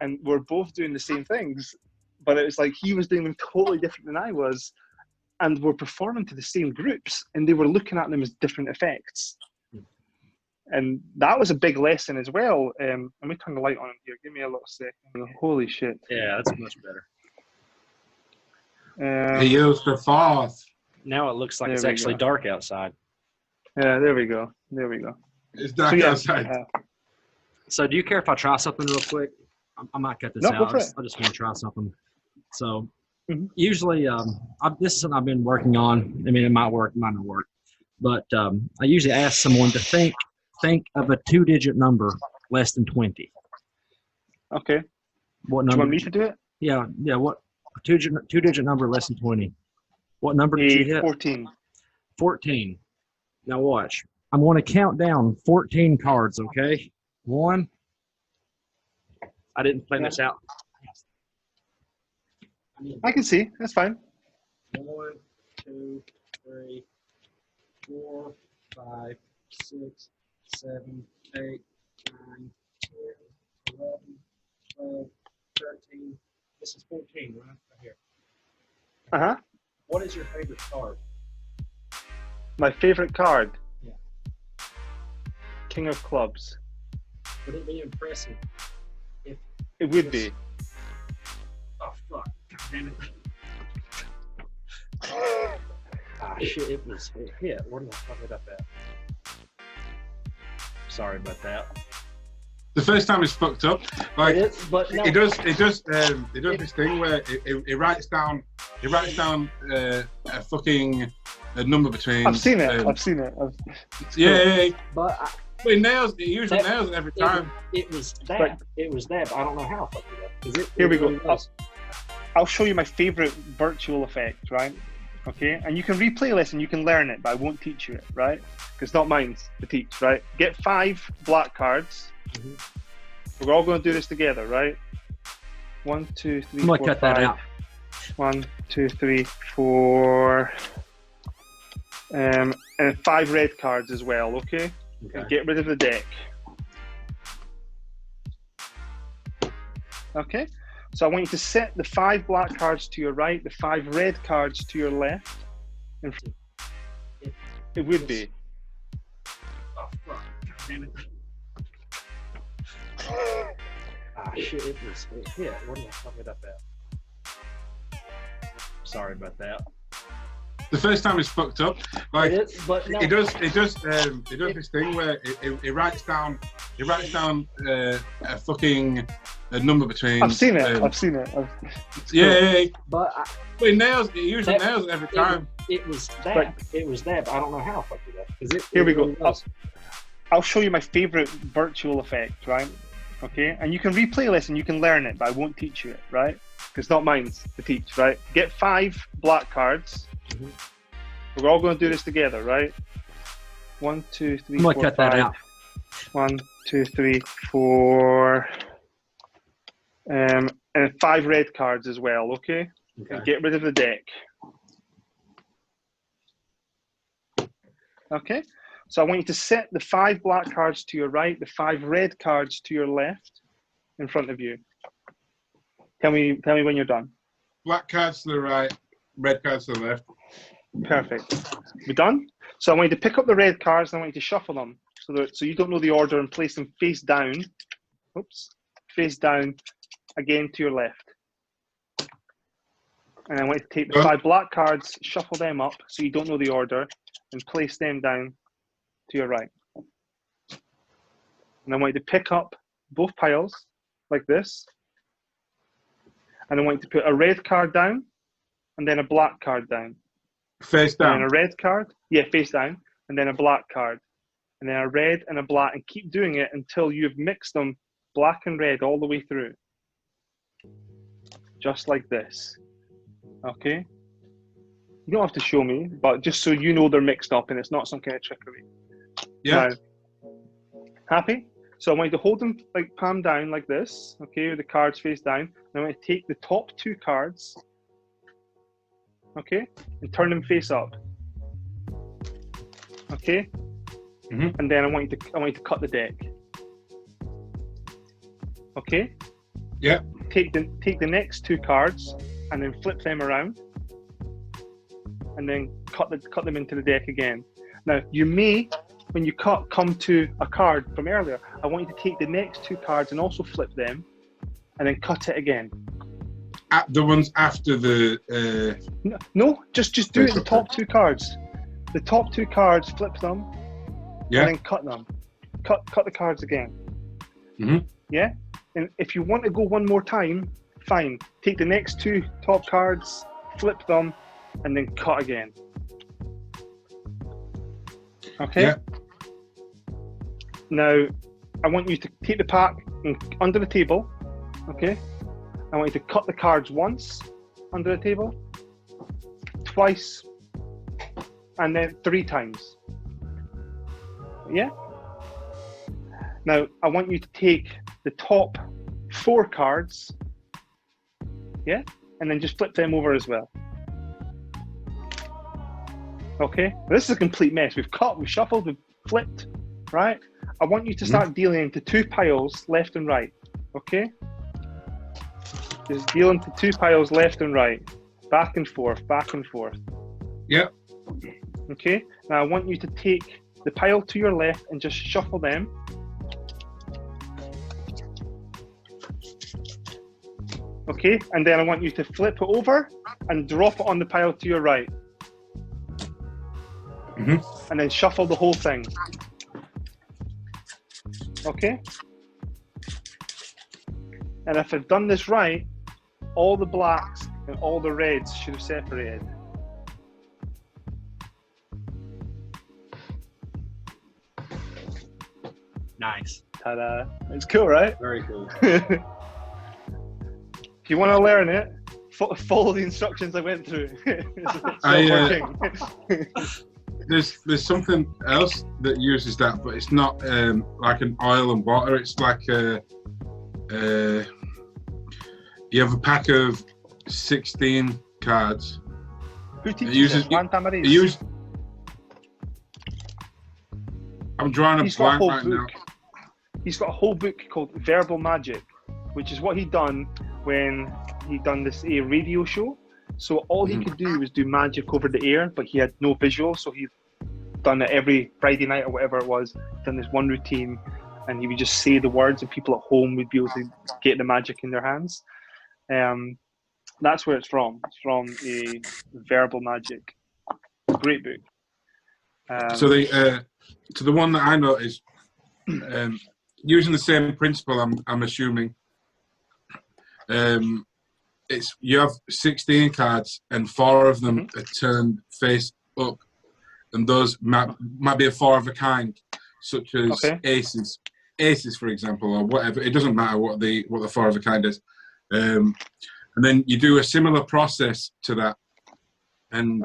B: and we're both doing the same things, but it was like he was doing them totally different than I was, and we're performing to the same groups, and they were looking at them as different effects. And that was a big lesson as well. Let me turn the light on here. Give me a little second. Holy shit.
D: Yeah, that's much better.
A: He used the fourth.
D: Now it looks like it's actually dark outside.
B: Yeah, there we go.
A: It's dark outside.
D: So do you care if I try something real quick? I might cut this out. I just want to try something. So usually, this is something I've been working on. I mean, it might work, it might not work. But I usually ask someone to think of a 2-digit number less than 20.
B: Okay.
D: What number?
B: Do you want me to do it?
D: Yeah. What two-digit number less than 20? What number did you hit?
B: 14.
D: 14. Now watch. I'm going to count down 14 cards. Okay. 1. I didn't plan this out.
B: I can see. That's fine.
D: 1, 2, 3, 4, 5, 6, 7, 8, 9, 10, 11, 12, 13. This is 14, right? Right here.
B: Uh-huh.
D: What is your favorite card?
B: My favorite card?
D: Yeah.
B: King of Clubs.
D: would it be impressive if
B: it would be?
D: Oh fuck! Damn it! Ah shit! It hit. Where did I fuck it up at? Sorry about that.
A: The first time it's fucked up. Like
D: it is, but no.
A: it does this thing where it writes down a fucking a number between.
B: I've seen it.
A: Yeah.
D: But
A: it nails. It usually nails it every time.
D: It was that. It was that. But I don't know how I fucked it up.
B: Here we go. I'll show you my favorite virtual effect, right? Okay, and you can replay this and you can learn it, but I won't teach you it, right? Because it's not mine to teach, right? Get 5 black cards. Mm-hmm. We're all going to do this together, right? 1, 2, 3, 4, 5. Cut that out. 1, 2, 3, 4. And 5 red cards as well, okay? And get rid of the deck. Okay? So I want you to set the 5 black cards to your right, the 5 red cards to your left. And it would be.
D: Oh, fuck. Damn it. Ah, shit. It hit. Where did I fuck it up at? Sorry about that.
A: The first time it's fucked up. Like
D: it is, but no.
A: it does this thing where it writes down a fucking a number between.
B: I've seen it.
A: Yeah.
D: But
A: it nails. It usually nails it every time.
D: It was that. Right. It was that. But I don't know how I fucked it up.
B: Here we go. I'll show you my favorite virtual effect, right? Okay, and you can replay this and you can learn it, but I won't teach you it, right? Because it's not mine to teach, right? Get 5 black cards. Mm-hmm. We're all going to do this together, right? 1, 2, 3, 4, 5. That out. 1, 2, 3, 4. And 5 red cards as well, okay? And get rid of the deck. Okay? So I want you to set the 5 black cards to your right, the 5 red cards to your left in front of you. Tell me when you're done.
A: Black cards to the right, red cards to the left.
B: Perfect. We done? So I want you to pick up the red cards and I want you to shuffle them so you don't know the order and place them face down. Oops. Face down again to your left. And I want you to take the 5 black cards, shuffle them up so you don't know the order and place them down to your right. And I want you to pick up both piles like this. And I want you to put a red card down and then a black card down.
A: Face down.
B: And then a red card. Yeah, face down. And then a black card. And then a red and a black. And keep doing it until you've mixed them black and red all the way through. Just like this. Okay? You don't have to show me, but just so you know they're mixed up and it's not some kind of trickery.
A: Yeah.
B: Now, happy? So I want you to hold them like palm down like this, okay, with the cards face down. And I want you to take the top 2 cards, okay, and turn them face up. Okay?
A: Mm-hmm.
B: And then I want you to cut the deck. Okay?
A: Yeah.
B: Take the next 2 cards and then flip them around. And then cut them into the deck again. Now you may, when you come to a card from earlier, I want you to take the next 2 cards and also flip them, and then cut it again.
A: At the ones after the.
B: No, just do it. The top 2 cards. The top 2 cards, flip them,
A: yeah,
B: and then cut them. Cut the cards again.
A: Mm-hmm.
B: Yeah, and if you want to go one more time, fine. Take the next 2 top cards, flip them, and then cut again. Okay?
A: Yeah.
B: Now, I want you to take the pack under the table, okay? I want you to cut the cards once under the table, twice, and then 3 times. Yeah? Now, I want you to take the top 4 cards, yeah? And then just flip them over as well. Okay, this is a complete mess. We've cut, we've shuffled, we've flipped, right? I want you to start dealing into 2 piles left and right, okay? Just deal into 2 piles left and right, back and forth, back and forth.
A: Yeah.
B: Okay, now I want you to take the pile to your left and just shuffle them. Okay, and then I want you to flip it over and drop it on the pile to your right. And then shuffle the whole thing. Okay? And if I've done this right, all the blacks and all the reds should have separated.
D: Nice.
B: Ta-da. It's cool, right?
D: Very cool.
B: If you want to learn it, follow the instructions I went through.
A: There's something else that uses that, but it's not like an oil and water. It's like you have a pack of 16 cards.
B: Who teaches it?
A: I'm drawing a blank right now.
B: He's got a whole book called Verbal Magic, which is what he done when he done this radio show. So all he could do was do magic over the air, but he had no visual. So he done it every Friday night or whatever it was, done this one routine, and he would just say the words and people at home would be able to get the magic in their hands. That's where it's from. It's from a Verbal Magic. Great book.
A: So the one that I noticed, using the same principle, I'm assuming, it's you have 16 cards and 4 of them are turned face up, and those might be a 4 of a kind, such as aces, for example, or whatever. It doesn't matter what the 4 of a kind is, and then you do a similar process to that, and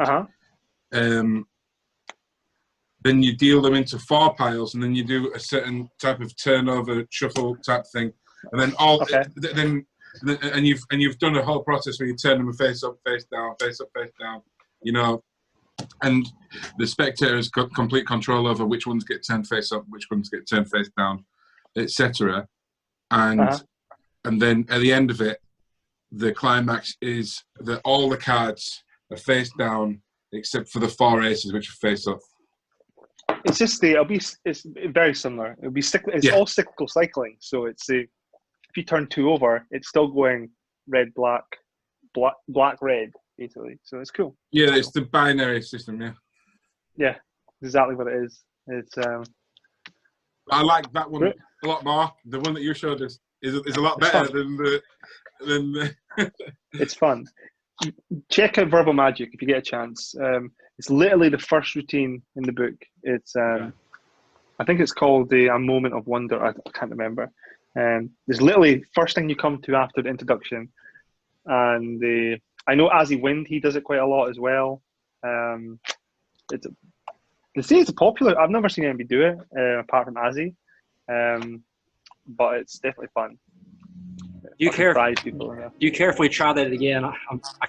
A: then you deal them into 4 piles, and then you do a certain type of turnover shuffle type thing, and then and you've done a whole process where you turn them face up, face down, face up, face down, you know, and the spectator has got complete control over which ones get turned face up, which ones get turned face down, etc. And then at the end of it, the climax is that all the cards are face down except for the 4 aces, which are face up.
B: It's just it's very similar. It'll be all cyclical cycling. So it's if you turn 2 over, it's still going red, black, red, basically. So it's cool.
A: Yeah, it's the binary system.
B: Yeah, exactly what it is. It's.
A: I like that one a lot more. The one that you showed us is a lot better than the.
B: It's fun. Check out Verbal Magic if you get a chance. It's literally the first routine in the book. It's I think it's called A Moment of Wonder. I can't remember. There's literally first thing you come to after the introduction, and I know Azzy Wind, he does it quite a lot as well. They say it's popular. I've never seen anybody do it apart from Azzy, but it's definitely fun.
D: Do you care if we try that again? I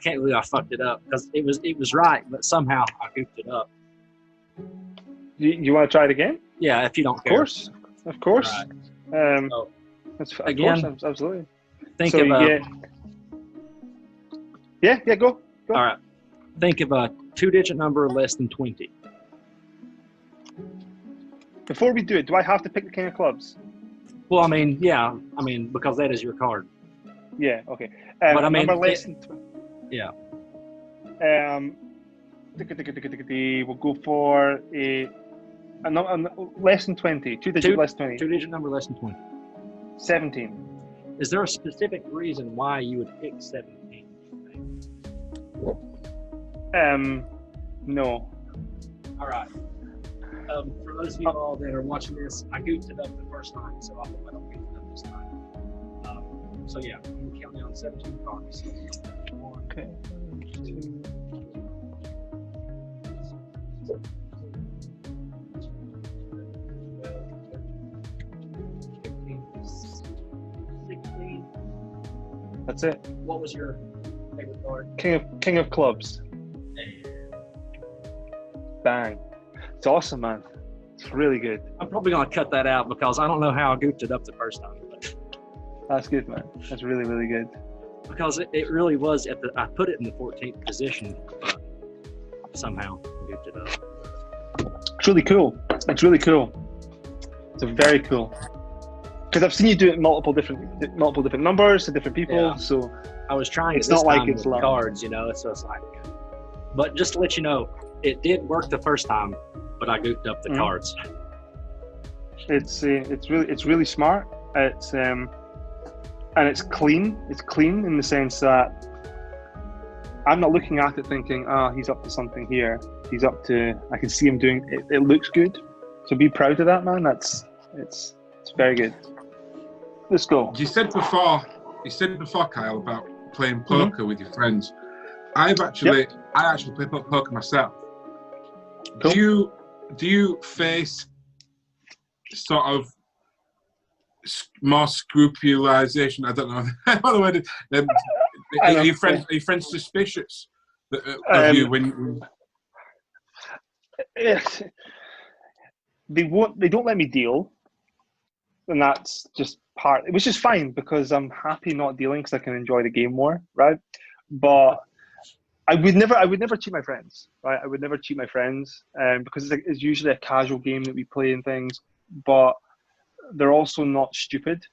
D: can't believe I fucked it up because it was right, but somehow I goofed it up.
B: You want to try it again?
D: Yeah, if you don't care.
B: Of course.
D: Right.
B: Again, absolutely.
D: Think of a.
B: Go.
D: All right. Think of a 2-digit number less than 20.
B: Before we do it, do I have to pick the king of clubs?
D: Well, I mean, because that is your card.
B: Yeah. Okay.
D: But I mean,
B: number less than 20.
D: Yeah.
B: We'll go for a less than 20. 2-digit less than 20.
D: 2-digit number less than 20.
B: 17.
D: Is there a specific reason why you would pick 17?
B: No.
D: All right. For those of you all that are watching this, I goofed it up the first time, so I hope I don't goof it up this time. So yeah, I'm going to count down 17 cards. 1,
B: okay. 2, 16. That's it.
D: What was your favorite card?
B: King of clubs. Bang. It's awesome, man. It's really good.
D: I'm probably going to cut that out because I don't know how I goofed it up the first time. But
B: that's good, man. That's really, really good.
D: Because it really was I put it in the 14th position, but somehow I goofed it up.
B: It's really cool. It's very cool. because I've seen you do it multiple different numbers to different people. So
D: I was trying.
B: It's not like it's
D: with cards, you know. So it's like, but just to let you know, it did work the first time, but I goofed up the cards.
B: It's really smart. It's and it's clean. It's clean in the sense that I'm not looking at it thinking, he's up to something here. He's up to. I can see him doing. It looks good. So be proud of that, man. It's very good. Let's go.
A: You said before, Kyle, about playing poker with your friends. I actually play poker myself. Cool. Do you face sort of more scrupulization? I don't know. By the way, are your friends suspicious of you when?
B: They don't let me deal, and that's just which is fine because I'm happy not dealing because I can enjoy the game more, right? But I would never cheat my friends, right? I would never cheat my friends, because it's usually a casual game that we play and things. But they're also not stupid,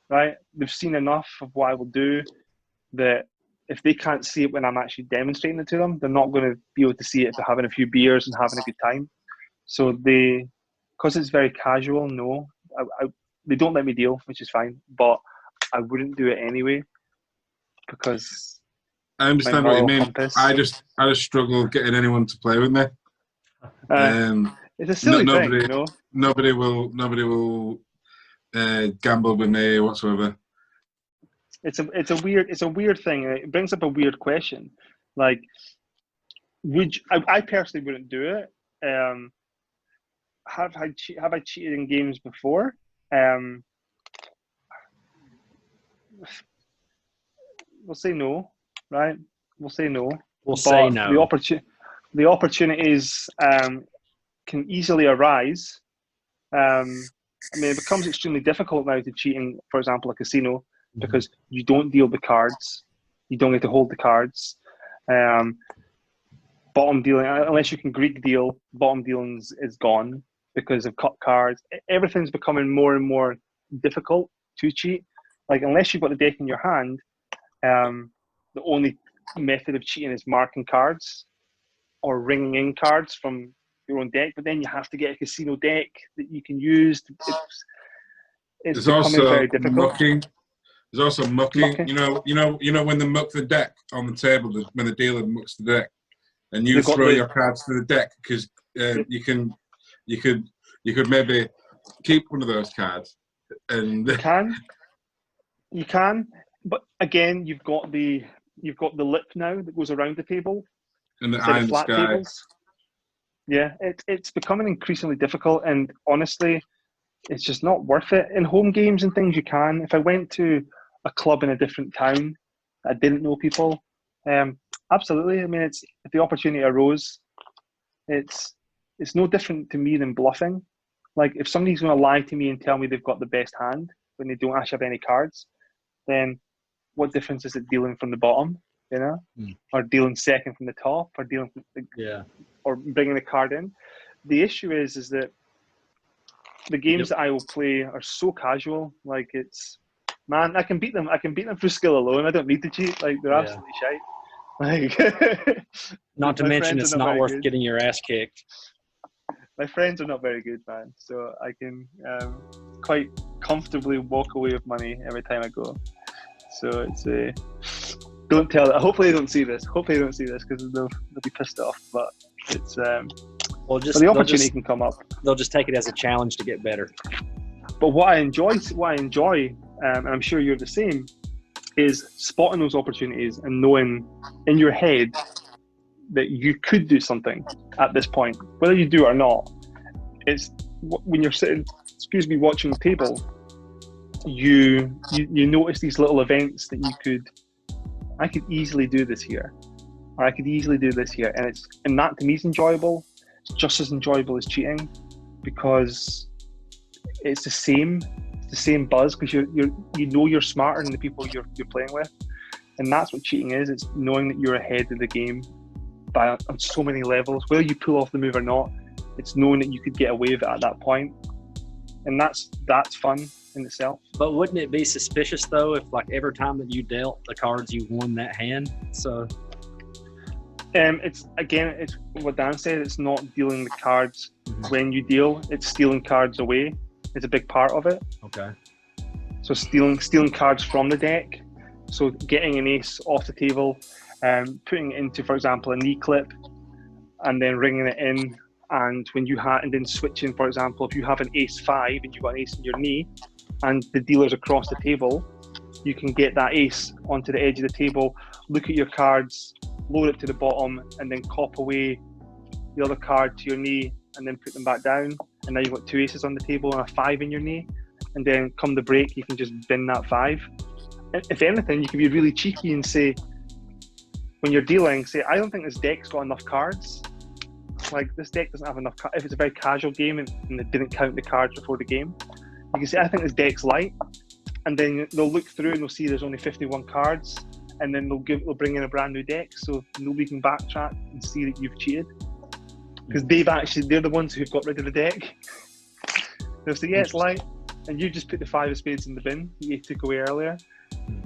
B: right? They've seen enough of what I will do that if they can't see it when I'm actually demonstrating it to them, they're not going to be able to see it if they're having a few beers and having a good time. So because it's very casual, no, they don't let me deal, which is fine. But I wouldn't do it anyway because
A: I understand what you mean. I just struggle getting anyone to play with me.
B: It's a silly thing, you know.
A: Nobody will gamble with me whatsoever.
B: It's a weird thing. It brings up a weird question. Like, I personally wouldn't do it. Have I cheated in games before? We'll say no, right? We'll say no. The opportunities can easily arise. It becomes extremely difficult now to cheat in, for example, a casino, because you don't deal the cards. You don't get to hold the cards. Bottom dealing, unless you can Greek deal, bottom dealing is gone because of cut cards. Everything's becoming more and more difficult to cheat. Like, unless you've got the deck in your hand, the only method of cheating is marking cards or ringing in cards from your own deck. But then you have to get a casino deck that you can use. It's becoming very difficult.
A: There's also mucking. You know when they muck the deck on the table, when the dealer mucks the deck, and you throw your cards to the deck because you could maybe keep one of those cards. And
B: you can, but again, you've got the lip now that goes around the table
A: and the eye in the sky.
B: Tables. Yeah, it's becoming increasingly difficult, and honestly, it's just not worth it. In home games and things, you can. If I went to a club in a different town, I didn't know people. Absolutely. I mean, if the opportunity arose, it's no different to me than bluffing. Like, if somebody's going to lie to me and tell me they've got the best hand when they don't actually have any cards, then what difference is it dealing from the bottom, you know, or dealing second from the top, or dealing from or bringing the card in? The issue is that the games that I will play are so casual. Like, I can beat them. I can beat them through skill alone. I don't need to cheat. Like, they're absolutely shite. Like,
D: not to mention, it's not worth getting your ass kicked.
B: My friends are not very good, man. So I can quite comfortably walk away with money every time I go. So it's don't tell it. Hopefully they don't see this. Because they'll be pissed off. But it's but the opportunity can come up.
D: They'll just take it as a challenge to get better.
B: But what I enjoy, and I'm sure you're the same, is spotting those opportunities and knowing in your head that you could do something at this point, whether you do or not. It's when you're sitting, watching the table, you notice these little events that I could easily do this here, or I could easily do this here, and that to me is enjoyable. It's just as enjoyable as cheating, because it's the same buzz, because you know you're smarter than the people you're playing with, and that's what cheating is. It's knowing that you're ahead of the game on so many levels. Whether you pull off the move or not, it's knowing that you could get away with it at that point. and that's fun in itself.
D: But wouldn't it be suspicious though if like every time that you dealt the cards you won that hand? So
B: it's what Dan said, it's not dealing the cards when you deal, it's stealing cards away. It's a big part of it.
D: Okay.
B: So stealing cards from the deck. So getting an ace off the table, putting it into, for example, a knee clip, and then ringing it in. And when you and then switching, for example, if you have an ace 5 and you've got an ace in your knee, and the dealer's across the table, you can get that ace onto the edge of the table, look at your cards, load it to the bottom, and then cop away the other card to your knee, and then put them back down. And now you've got 2 aces on the table and a 5 in your knee. And then come the break, you can just bin that 5. If anything, you can be really cheeky and say, when you're dealing, say, I don't think this deck's got enough cards. Like, this deck doesn't have enough cards. If it's a very casual game and they didn't count the cards before the game, you can say, I think this deck's light. And then they'll look through and they'll see there's only 51 cards. And then they'll bring in a brand new deck, so nobody can backtrack and see that you've cheated. Because they're the ones who've got rid of the deck. They'll say, yeah, it's light. And you just put the 5 of spades in the bin that you took away earlier.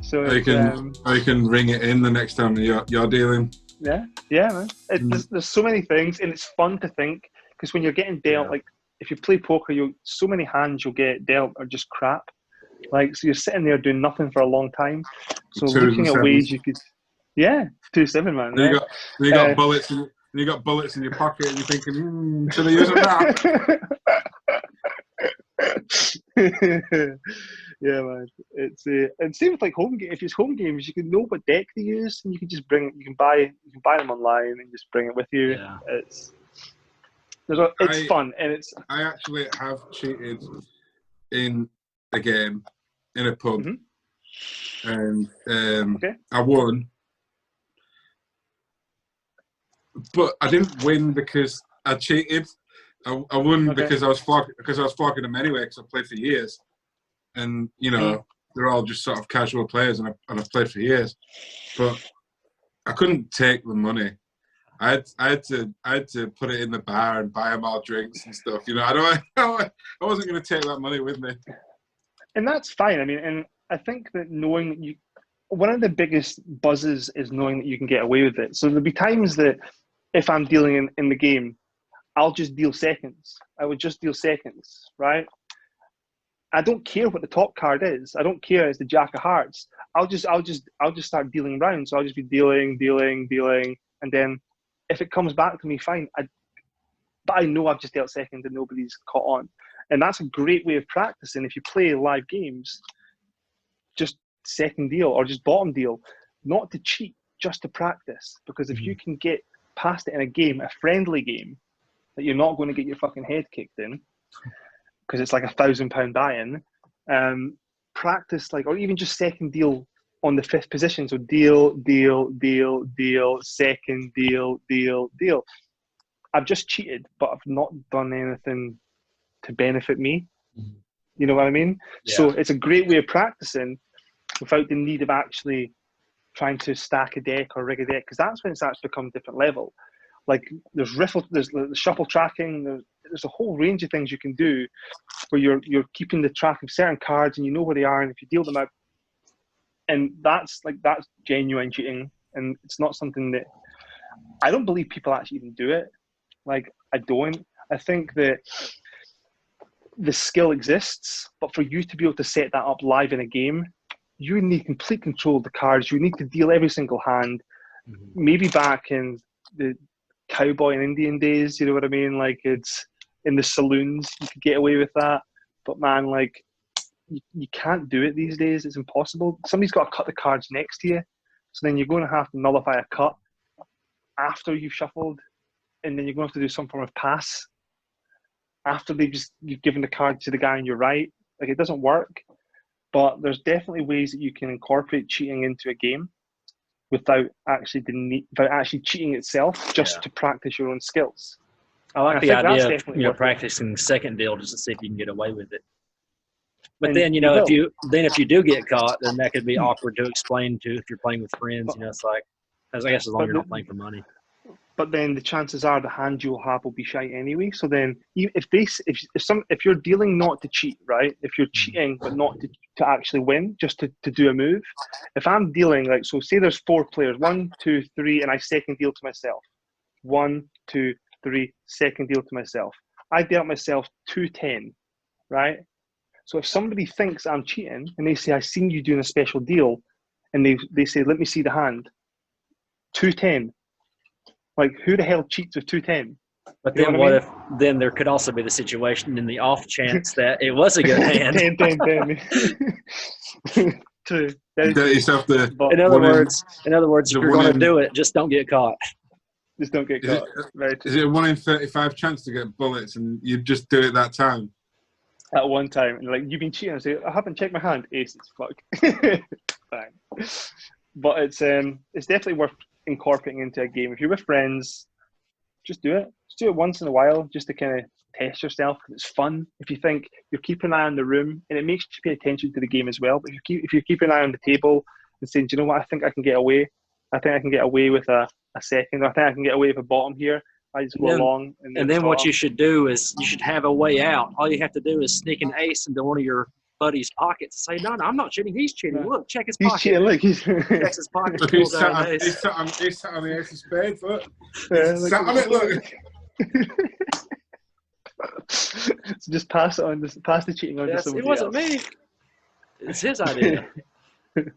B: So
A: you can ring it in the next time you're dealing.
B: Yeah, man. There's so many things, and it's fun to think, because when you're getting dealt, like if you play poker, so many hands you'll get dealt are just crap. Like, so you're sitting there doing nothing for a long time. So looking at ways you could, 2-7, man.
A: You got bullets. You got bullets in your pocket, and you're thinking, should I use them now?
B: Yeah, man. It seems like home game. If it's home games, you can know what deck to use, and you can just bring. You can buy them online and just bring it with you.
D: Yeah.
B: It's fun, and it's.
A: I actually have cheated in a game in a pub, and I won, but I didn't win because I cheated. I won because I was flogging them anyway, because I played for years, and they're all just sort of casual players, and I've played for years, but I couldn't take the money. I had to put it in the bar and buy them all drinks and stuff. I wasn't going to take that money with me.
B: And that's fine. I mean, and I think that knowing that one of the biggest buzzes is knowing that you can get away with it. So there'll be times that if I'm dealing in the game, I'll just deal seconds. I would just deal seconds, right? I don't care what the top card is. I don't care it's the Jack of Hearts. I'll just start dealing rounds. So I'll just be dealing, and then if it comes back to me, fine. But I know I've just dealt seconds and nobody's caught on. And that's a great way of practicing. If you play live games, just second deal or just bottom deal, not to cheat, just to practice. Because if you can get past it in a game, a friendly game, that you're not going to get your fucking head kicked in, because it's like £1,000 buy-in, practice, or even just second deal on the 5th position. So deal, second deal. I've just cheated, but I've not done anything to benefit me. You know what I mean? Yeah. So it's a great way of practicing without the need of actually trying to stack a deck or rig a deck, because that's when it starts to become a different level. Like there's the shuffle tracking, there's a whole range of things you can do where you're keeping the track of certain cards and you know where they are, and if you deal them out, and that's genuine cheating, and it's not something that I don't believe people actually even do it. Like, I don't. I think that the skill exists, but for you to be able to set that up live in a game, you need complete control of the cards. You need to deal every single hand. Maybe back in the cowboy and Indian days, you know what I mean? Like, it's in the saloons, you could get away with that. But man, like, you can't do it these days. It's impossible. Somebody's got to cut the cards next to you. So then you're going to have to nullify a cut after you've shuffled. And then you're going to have to do some form of pass after you've given the card to the guy on your right. Like, it doesn't work. But there's definitely ways that you can incorporate cheating into a game without actually cheating itself, just to practice your own skills.
D: I like the idea of practicing second deal just to see if you can get away with it. But then if you do get caught, then that could be awkward to explain to if you're playing with friends. It's like, I guess as long as you're not playing for money.
B: but then the chances are the hand you'll have will be shite anyway. So then, if you're dealing not to cheat, right? If you're cheating but not to actually win, just to do a move. If I'm dealing like, so say there's 4 players, 1, 2, 3, and I second deal to myself. 1, 2, 3, second deal to myself. I dealt myself 2-10, right? So if somebody thinks I'm cheating and they say, I seen you doing a special deal, and they say, let me see the hand, 2-10. Like, who the hell cheats with 2-10?
D: But then what if then there could also be the situation in the off chance that it was a good hand?
B: 10. True.
D: In other words, if you're going to do it, just don't get caught.
B: Just don't get caught.
A: Is it a 1 in 35 chance to get bullets, and you just do it that time?
B: At one time, and like, you've been cheating. I say, I haven't checked my hand. Aces, fuck. Bang. But it's definitely worth incorporating into a game. If you're with friends, just do it. Just do it once in a while, just to kind of test yourself, because it's fun. If you think you're keeping an eye on the room, and it makes you pay attention to the game as well. But if you keep an eye on the table and saying, do you know what, I think I can get away. I think I can get away with a second. I think I can get away with a bottom here. I just go along.
D: And then what you should do is you should have a way out. All you have to do is sneak an ace into one of your buddy's pockets and say, no, I'm not cheating. He's cheating. Look, check his pocket.
B: He's cheating. Look,
D: he checks his pocket.
A: Look, he's sat on the ace of spades. Look. Sat on it, look.
B: So just pass it on. Just pass the cheating on to somebody
D: else. It wasn't me. It's his idea.
A: And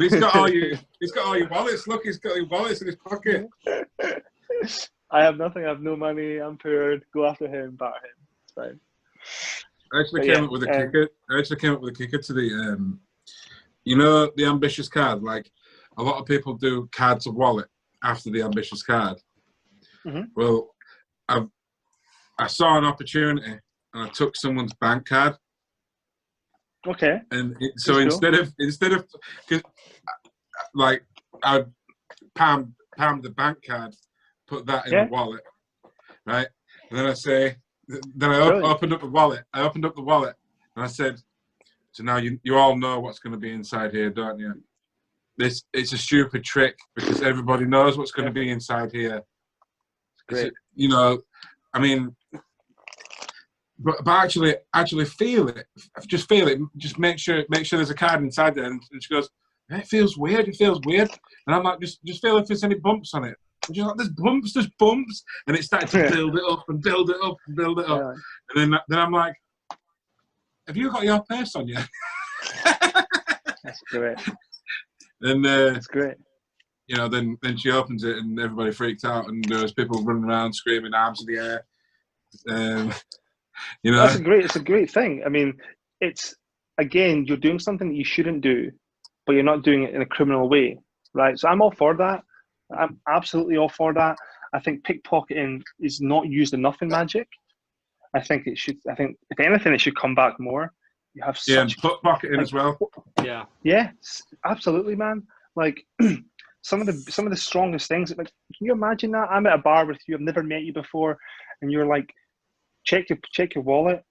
A: he's got all your wallets. Look, he's got your wallets in his pocket.
B: I have nothing. I have no money. I'm poor. Go after him. Batter him. It's fine.
A: I actually came up with a kicker. I actually came up with a kicker to the, the ambitious card. Like, a lot of people do card to wallet after the ambitious card.
B: Mm-hmm.
A: Well, I saw an opportunity and I took someone's bank card.
B: Okay.
A: And so instead of, cause, like, I palm the bank card, put that in the wallet, right? And then I opened up the wallet. And I said, so now you all know what's going to be inside here, don't you? It's a stupid trick because everybody knows what's going to be inside here.
B: Great.
A: I mean, but actually feel it. Just feel it. Just make sure there's a card inside there. And she goes, it feels weird. And I'm like, just feel if there's any bumps on it. And she's like, there's bumps. And it started to build it up and build it up and build it up. Yeah. And then I'm like, have you got your purse on you?
B: That's great.
A: And
B: that's great.
A: Then she opens it and everybody freaks out and there's people running around screaming, arms in the air.
B: It's a great thing. I mean, it's, again, you're doing something that you shouldn't do, but you're not doing it in a criminal way, right? So I'm all for that. I'm absolutely all for that. I think pickpocketing is not used enough in Magic. I think if anything, it should come back more. You have such
A: pickpocketing as well.
D: Yeah.
B: Yeah, absolutely, man. Like some of the strongest things. Like, can you imagine that? I'm at a bar with you. I've never met you before, and you're like, check your wallet,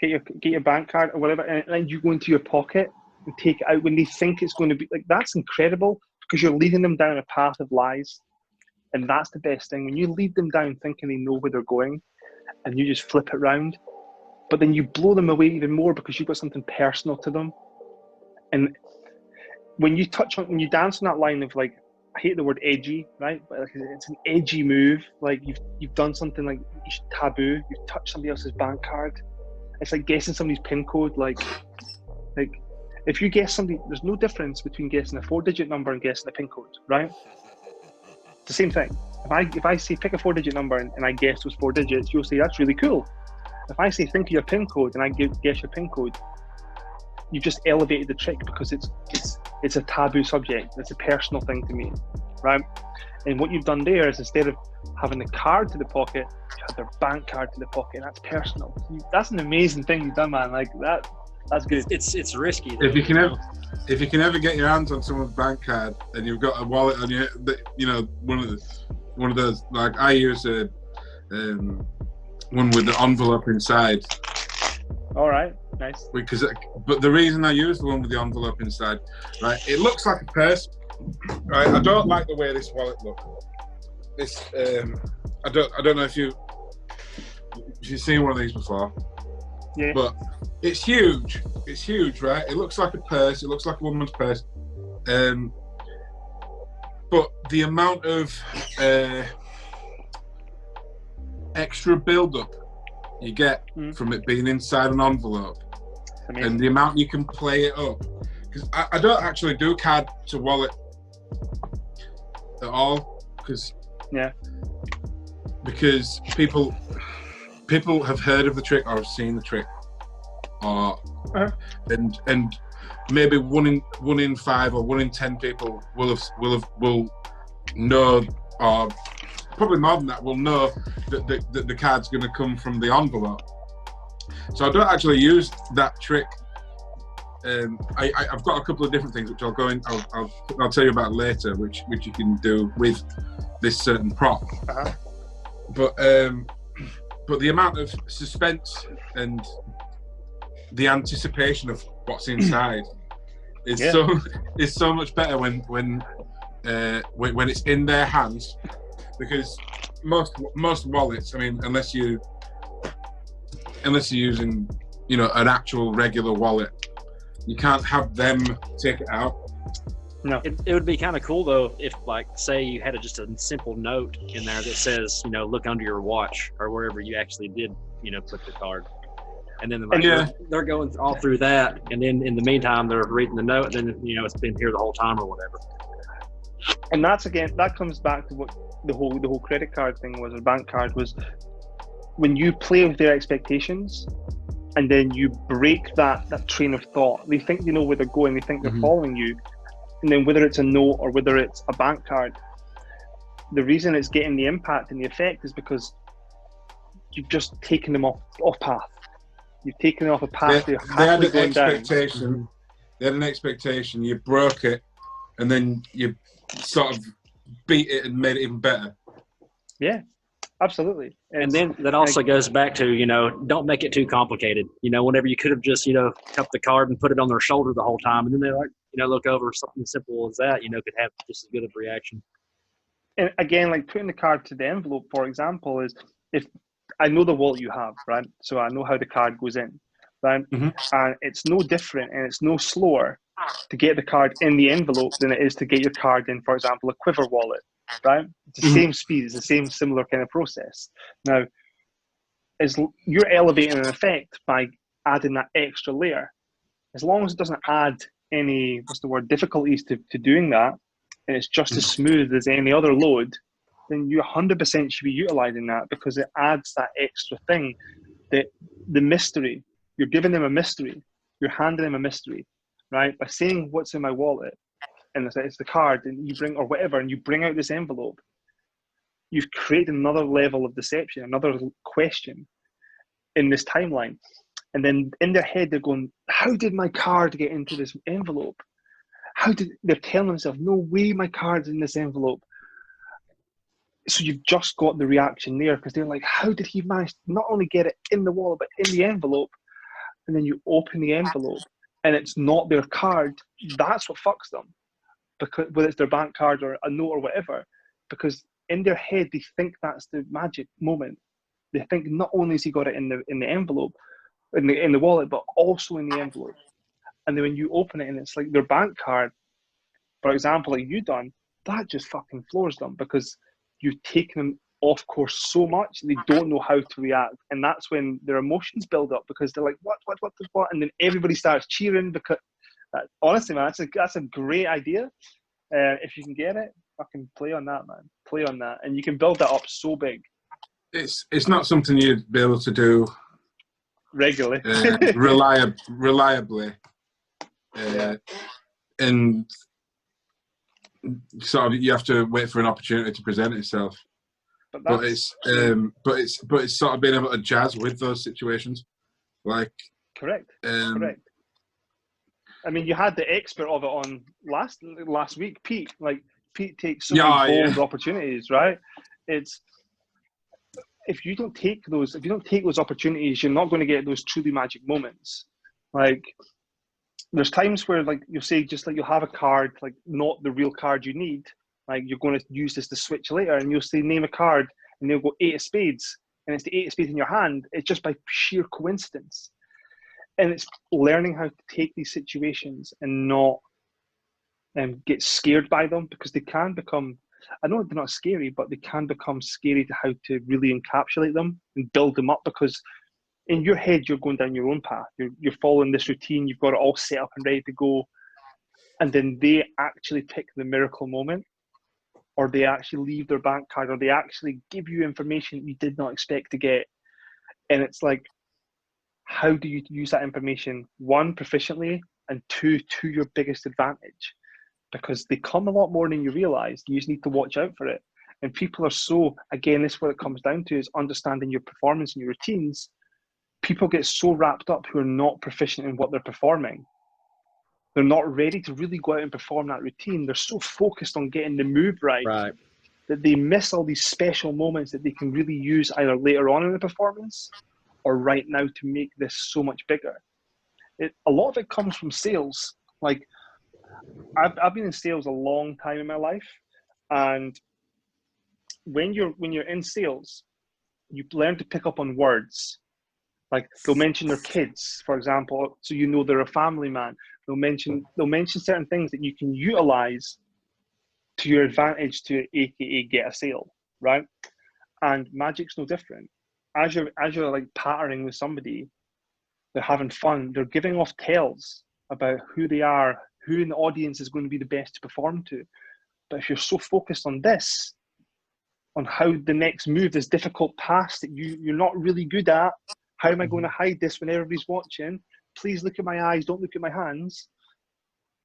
B: get your bank card or whatever, and then you go into your pocket and take it out when they think it's going to be like, that's incredible because you're leading them down a path of lies, and that's the best thing when you lead them down thinking they know where they're going, and you just flip it round, but then you blow them away even more because you've got something personal to them. And when you dance on that line of like, I hate the word edgy, right? But like, it's an edgy move. Like you've done something like taboo. You've touched somebody else's bank card. It's like guessing somebody's PIN code. Like if you guess somebody, there's no difference between guessing a 4-digit number and guessing a PIN code, right? It's the same thing. If I say pick a 4-digit number and I guess those 4 digits, you'll say that's really cool. If I say think of your PIN code and I guess your PIN code, you've just elevated the trick because it's a taboo subject. It's a personal thing to me, right? And what you've done there is instead of having the card to the pocket, you have their bank card to the pocket, and that's personal. That's an amazing thing you've done, man. Like that's good.
D: It's risky.
A: Though, if you can ever get your hands on someone's bank card and you've got a wallet on you, one of those, like I use a one with the envelope inside.
B: All right, nice.
A: But the reason I use the one with the envelope inside, right? It looks like a purse, right? I don't like the way this wallet looks. it's I don't know if you've seen one of these before.
B: Yeah.
A: But it's huge. It's huge, right? It looks like a purse. It looks like a woman's purse. But the amount of extra build-up you get from it being inside an envelope, and the amount you can play it up. Because I don't actually do card to wallet at all. Because people have heard of the trick or have seen the trick, or and maybe one in 5 or 1 in 10 people will know, or probably more than that, will know that the card's going to come from the envelope. So I don't actually use that trick. I've got a couple of different things which I'll tell you about later, which you can do with this certain prop. But the amount of suspense and the anticipation of what's inside is so much better when it's in their hands, because most wallets, I mean, unless you're using, you know, an actual regular wallet, you can't have them take it out.
D: No, it would be kind of cool though if, like, say you had just a simple note in there that says, you know, look under your watch or wherever you actually did, you know, put the card, and then they're going all through that, and then in the meantime they're reading the note, and then, you know, it's been here the whole time or whatever.
B: And that comes back to what the whole credit card thing was, or bank card was, when you play with their expectations and then you break that train of thought. They think they know where they're going, they think they're following you. And then whether it's a note or whether it's a bank card, the reason it's getting the impact and the effect is because you've just taken them off path. You've taken them off a path they're happily going down.
A: They had an expectation, you broke it, and then you sort of beat it and made it even better.
B: Yeah, absolutely.
D: And then that also goes back to, you know, don't make it too complicated. You know, whenever you could have just, you know, cupped the card and put it on their shoulder the whole time, and then they're like, you know, look over, something simple as that, you know, could have just as good of a reaction.
B: And again, like putting the card to the envelope, for example, is if I know the wallet you have, right? So I know how the card goes in, right? And it's no different and it's no slower to get the card in the envelope than it is to get your card in, for example, a Quiver wallet, right? It's the same speed, it's the same similar kind of process. Now, you're elevating an effect by adding that extra layer. As long as it doesn't add any, difficulties to doing that, and it's just as smooth as any other load, then you 100% should be utilizing that, because it adds that extra thing, that the mystery, you're giving them a mystery, you're handing them a mystery, right? By saying what's in my wallet, and it's the card, and you bring, or whatever, and you bring out this envelope, you've created another level of deception, another question in this timeline. And then in their head, they're going, how did my card get into this envelope? They're telling themselves, no way my card's in this envelope. So you've just got the reaction there, because they're like, how did he manage to not only get it in the wallet, but in the envelope? And then you open the envelope and it's not their card. That's what fucks them, because whether it's their bank card or a note or whatever, because in their head, they think that's the magic moment. They think not only has he got it in the envelope, in the wallet, but also in the envelope. And then when you open it and it's like their bank card, for example, like you done, that just fucking floors them, because you've taken them off course so much they don't know how to react. And that's when their emotions build up, because they're like, what? And then everybody starts cheering, because honestly, man, that's a great idea. If you can get it, fucking play on that, man. Play on that. And you can build that up so big.
A: It's not something you'd be able to do
B: regularly,
A: reliably, and sort of you have to wait for an opportunity to present itself. But it's sort of being able to jazz with those situations, like
B: correct. I mean, you had the expert of it on last week, Pete. Like Pete takes so many bold opportunities, right? It's if you don't take those opportunities, you're not going to get those truly magic moments. Like there's times where, like, you'll say, just like you'll have a card, like not the real card you need, Like, you're going to use this to switch later, and you'll say, name a card, and they'll go 8 of spades, and it's the 8 of spades in your hand. It's just by sheer coincidence. And it's learning how to take these situations and not get scared by them, because they can become, I know they're not scary, but they can become scary to how to really encapsulate them and build them up, because in your head, you're going down your own path. You're following this routine. You've got it all set up and ready to go. And then they actually pick the miracle moment, or they actually leave their bank card, or they actually give you information you did not expect to get. And it's like, how do you use that information, 1, proficiently, and 2, to your biggest advantage? Because they come a lot more than you realize. You just need to watch out for it. And people are so, again, this is what it comes down to, is understanding your performance and your routines. People get so wrapped up who are not proficient in what they're performing. They're not ready to really go out and perform that routine. They're so focused on getting the move right that they miss all these special moments that they can really use either later on in the performance or right now to make this so much bigger. A lot of it comes from sales. Like, I've been in sales a long time in my life, and when you're in sales, you learn to pick up on words. Like, they'll mention their kids, for example, so you know they're a family man. They'll mention certain things that you can utilize to your advantage to, AKA, get a sale, right? And magic's no different. As you're like partnering with somebody, they're having fun. They're giving off tells about who they are, who in the audience is going to be the best to perform to. But if you're so focused on this, on how the next move, this difficult pass that you're not really good at, how am I going to hide this when everybody's watching? Please look at my eyes, don't look at my hands.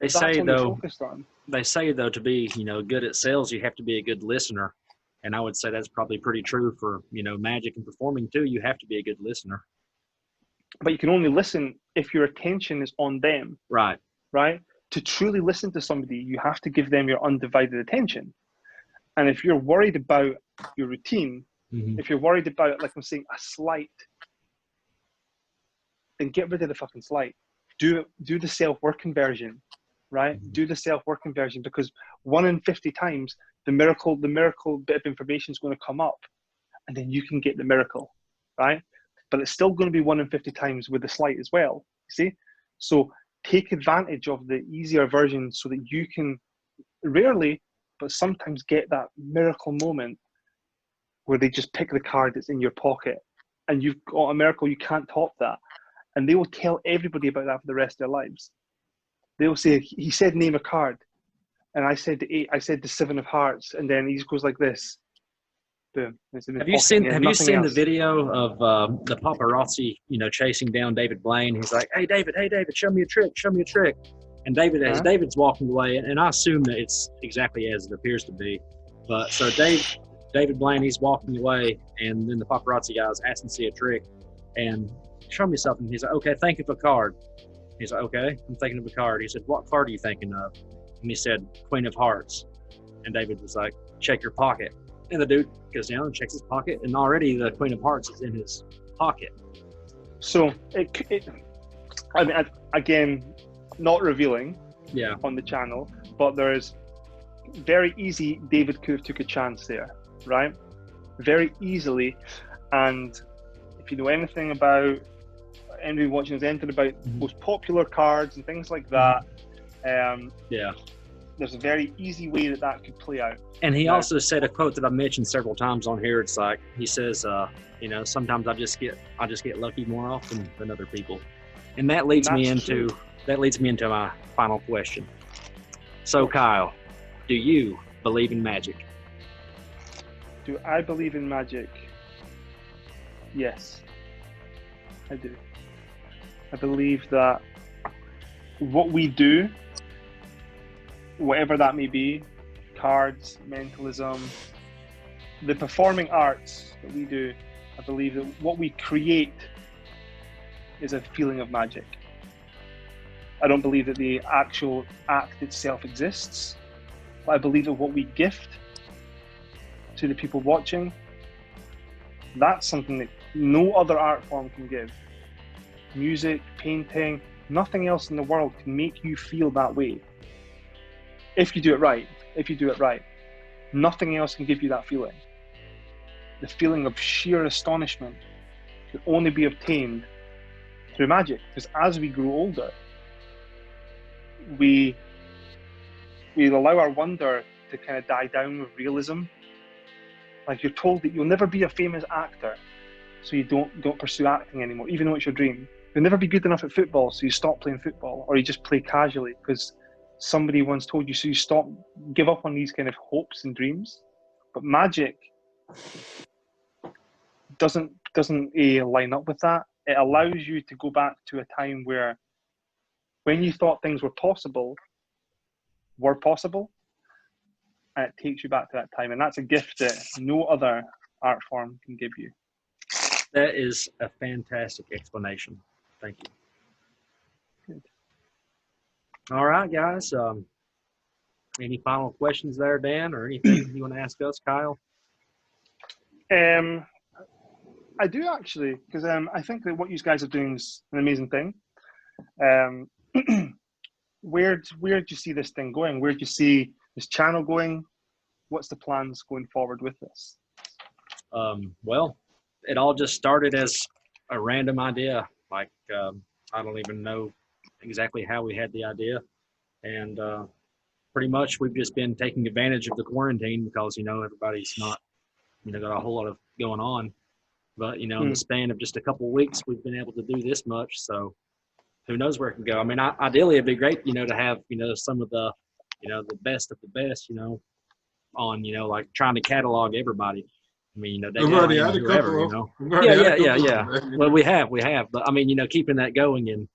D: They say though, to be, good at sales, you have to be a good listener. And I would say that's probably pretty true for, magic and performing too. You have to be a good listener.
B: But you can only listen if your attention is on them.
D: Right.
B: Right? To truly listen to somebody, you have to give them your undivided attention. And if you're worried about your routine, if you're worried about, like I'm saying, a slight, then get rid of the fucking slight. Do the self-work conversion, right? Do the self-work conversion, because 1 in 50 times, the miracle bit of information is going to come up, and then you can get the miracle, right? But it's still going to be 1 in 50 times with the slight as well, you see? So take advantage of the easier version so that you can rarely, but sometimes get that miracle moment where they just pick the card that's in your pocket and you've got a miracle. You can't top that. And they will tell everybody about that for the rest of their lives. They will say, he said, name a card. And I said the 8, I said the 7 of hearts. And then he just goes like this. Boom.
D: Have you seen the video of the paparazzi, chasing down David Blaine? He's like, hey, David, show me a trick. And as David's walking away, and I assume that it's exactly as it appears to be. But so David Blaine, he's walking away, and then the paparazzi guys ask him to see a trick. And show me something. He's like, okay, think of a card. He's like, okay, I'm thinking of a card. He said, what card are you thinking of? And he said, Queen of Hearts. And David was like, check your pocket. And the dude goes down and checks his pocket, and already the Queen of Hearts is in his pocket.
B: So again, not revealing on the channel, but there's very easy, David could have took a chance there, right? Very easily. And if you know anything about, anybody watching has entered about most popular cards and things like that, there's a very easy way that could play out.
D: And he also said a quote that I've mentioned several times on here. It's like, he says, sometimes I just get lucky more often than other people. And that leads me into my final question. So Kyle, do you believe in magic?
B: Do I believe in magic? Yes, I do. I believe that what we do, whatever that may be, cards, mentalism, the performing arts that we do, I believe that what we create is a feeling of magic. I don't believe that the actual act itself exists, but I believe that what we gift to the people watching, that's something that no other art form can give. Music, painting, nothing else in the world can make you feel that way. If you do it right. Nothing else can give you that feeling. The feeling of sheer astonishment can only be obtained through magic, because as we grow older, we allow our wonder to kind of die down with realism. Like, you're told that you'll never be a famous actor, so you don't pursue acting anymore, even though it's your dream. You'll never be good enough at football, so you stop playing football, or you just play casually because somebody once told you, so you give up on these kind of hopes and dreams. But magic doesn't line up with that. It allows you to go back to a time where, when you thought things were possible, and it takes you back to that time. And that's a gift that no other art form can give you.
D: That is a fantastic explanation. Thank you. Good. All right, guys. Any final questions there, Dan, or anything you want to ask us, Kyle?
B: I do, actually, because I think that what you guys are doing is an amazing thing. Where do you see this thing going? Where do you see this channel going? What's the plans going forward with this?
D: Well, it all just started as a random idea. Like, I don't even know exactly how we had the idea. And pretty much we've just been taking advantage of the quarantine because, everybody's not, got a whole lot of going on. But, in the span of just a couple of weeks, we've been able to do this much. So who knows where it can go. I mean, ideally, it'd be great, to have, some of the, the best of the best, on, like trying to catalog everybody. I mean,
A: we've already had a couple.
D: Yeah. Well, we have. But I mean, keeping that going and,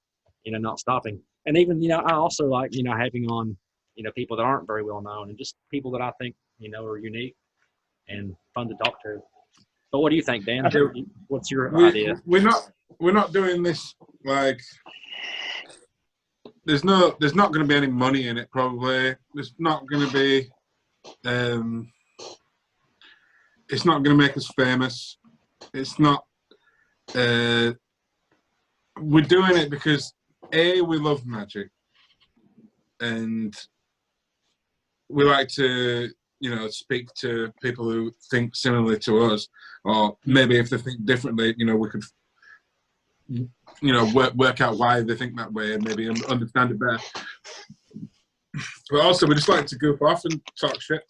D: not stopping. And even, I also like, having on, people that aren't very well known and just people that I think, are unique and fun to talk to. But what do you think, Dan? What's your idea?
A: We're not doing this like. There's not going to be any money in it. Probably there's not going to be. It's not going to make us famous. It's not. We're doing it because we love magic, and we like to. Speak to people who think similarly to us, or maybe if they think differently, we could, work out why they think that way and maybe understand it better. But also, we just like to goof off and talk shit.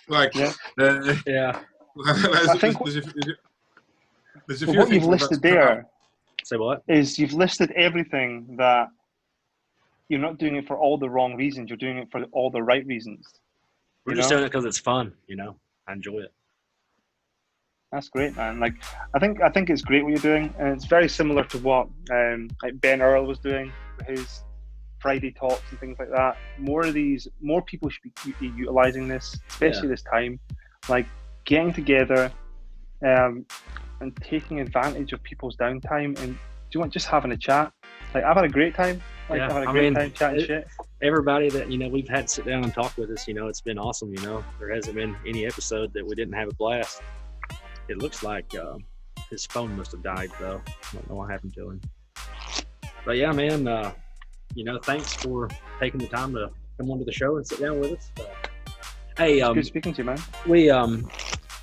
A: Like,
B: yeah.
A: I think there's a few
B: what you've listed there.
D: Say what?
B: Is you've listed everything that you're not doing it for all the wrong reasons. You're doing it for all the right reasons.
D: We're just doing it because it's fun, I enjoy it.
B: That's great, man. Like, I think it's great what you're doing, and it's very similar to what like Ben Earl was doing with his Friday talks and things like that. More people should be utilizing this, especially this time, like getting together and taking advantage of people's downtime and just having a chat. Like, I've had a great time. I've had a great time chatting shit.
D: Everybody that we've had sit down and talk with us, it's been awesome. There hasn't been any episode that we didn't have a blast. It looks like his phone must have died though. I don't know what happened to him. But yeah, man, thanks for taking the time to come onto the show and sit down with us. Hey,
B: it's good speaking to you, man.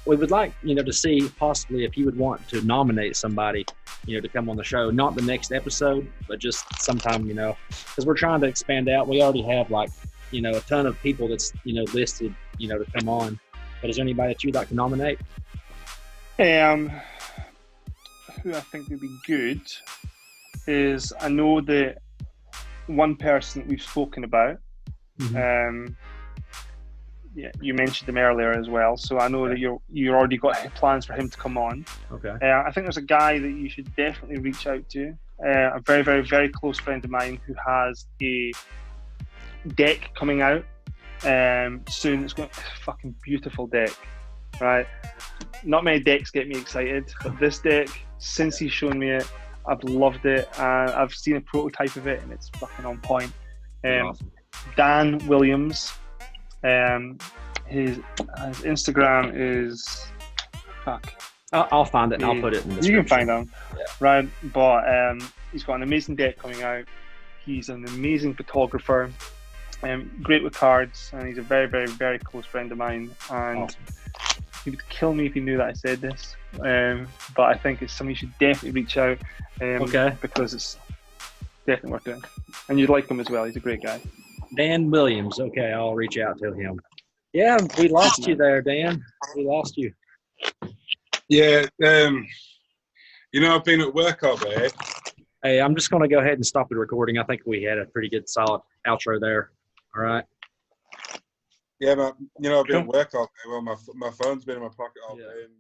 D: We would like to see possibly if you would want to nominate somebody to come on the show, not the next episode, but just sometime, because we're trying to expand out. We already have like, a ton of people that's, listed, to come on. But is there anybody that you'd like to nominate?
B: Who I think would be good is, I know that one person that we've spoken about, you mentioned him earlier as well, so I know that you already got plans for him to come on.
D: Okay.
B: I think there's a guy that you should definitely reach out to, a very, very, very close friend of mine who has a deck coming out soon. It's got a fucking beautiful deck, right? Not many decks get me excited, but this deck, since he's shown me it, I've loved it. I've seen a prototype of it and it's fucking on point.
D: Awesome.
B: Dan Williams. His Instagram is
D: I'll find it and I'll put it in the description.
B: You can find him, right? But he's got an amazing deck coming out. He's an amazing photographer. Great with cards, and he's a very, very, very close friend of mine. And he would kill me if he knew that I said this. But I think it's something you should definitely reach out. Because it's definitely worth doing. And you'd like him as well. He's a great guy.
D: Dan Williams. Okay, I'll reach out to him. Yeah, we lost you there, Dan. We lost you.
A: Yeah, I've been at work all day.
D: Hey, I'm just going to go ahead and stop the recording. I think we had a pretty good, solid outro there. All right.
A: Yeah, I've been at work all day. Well, my phone's been in my pocket all day. And,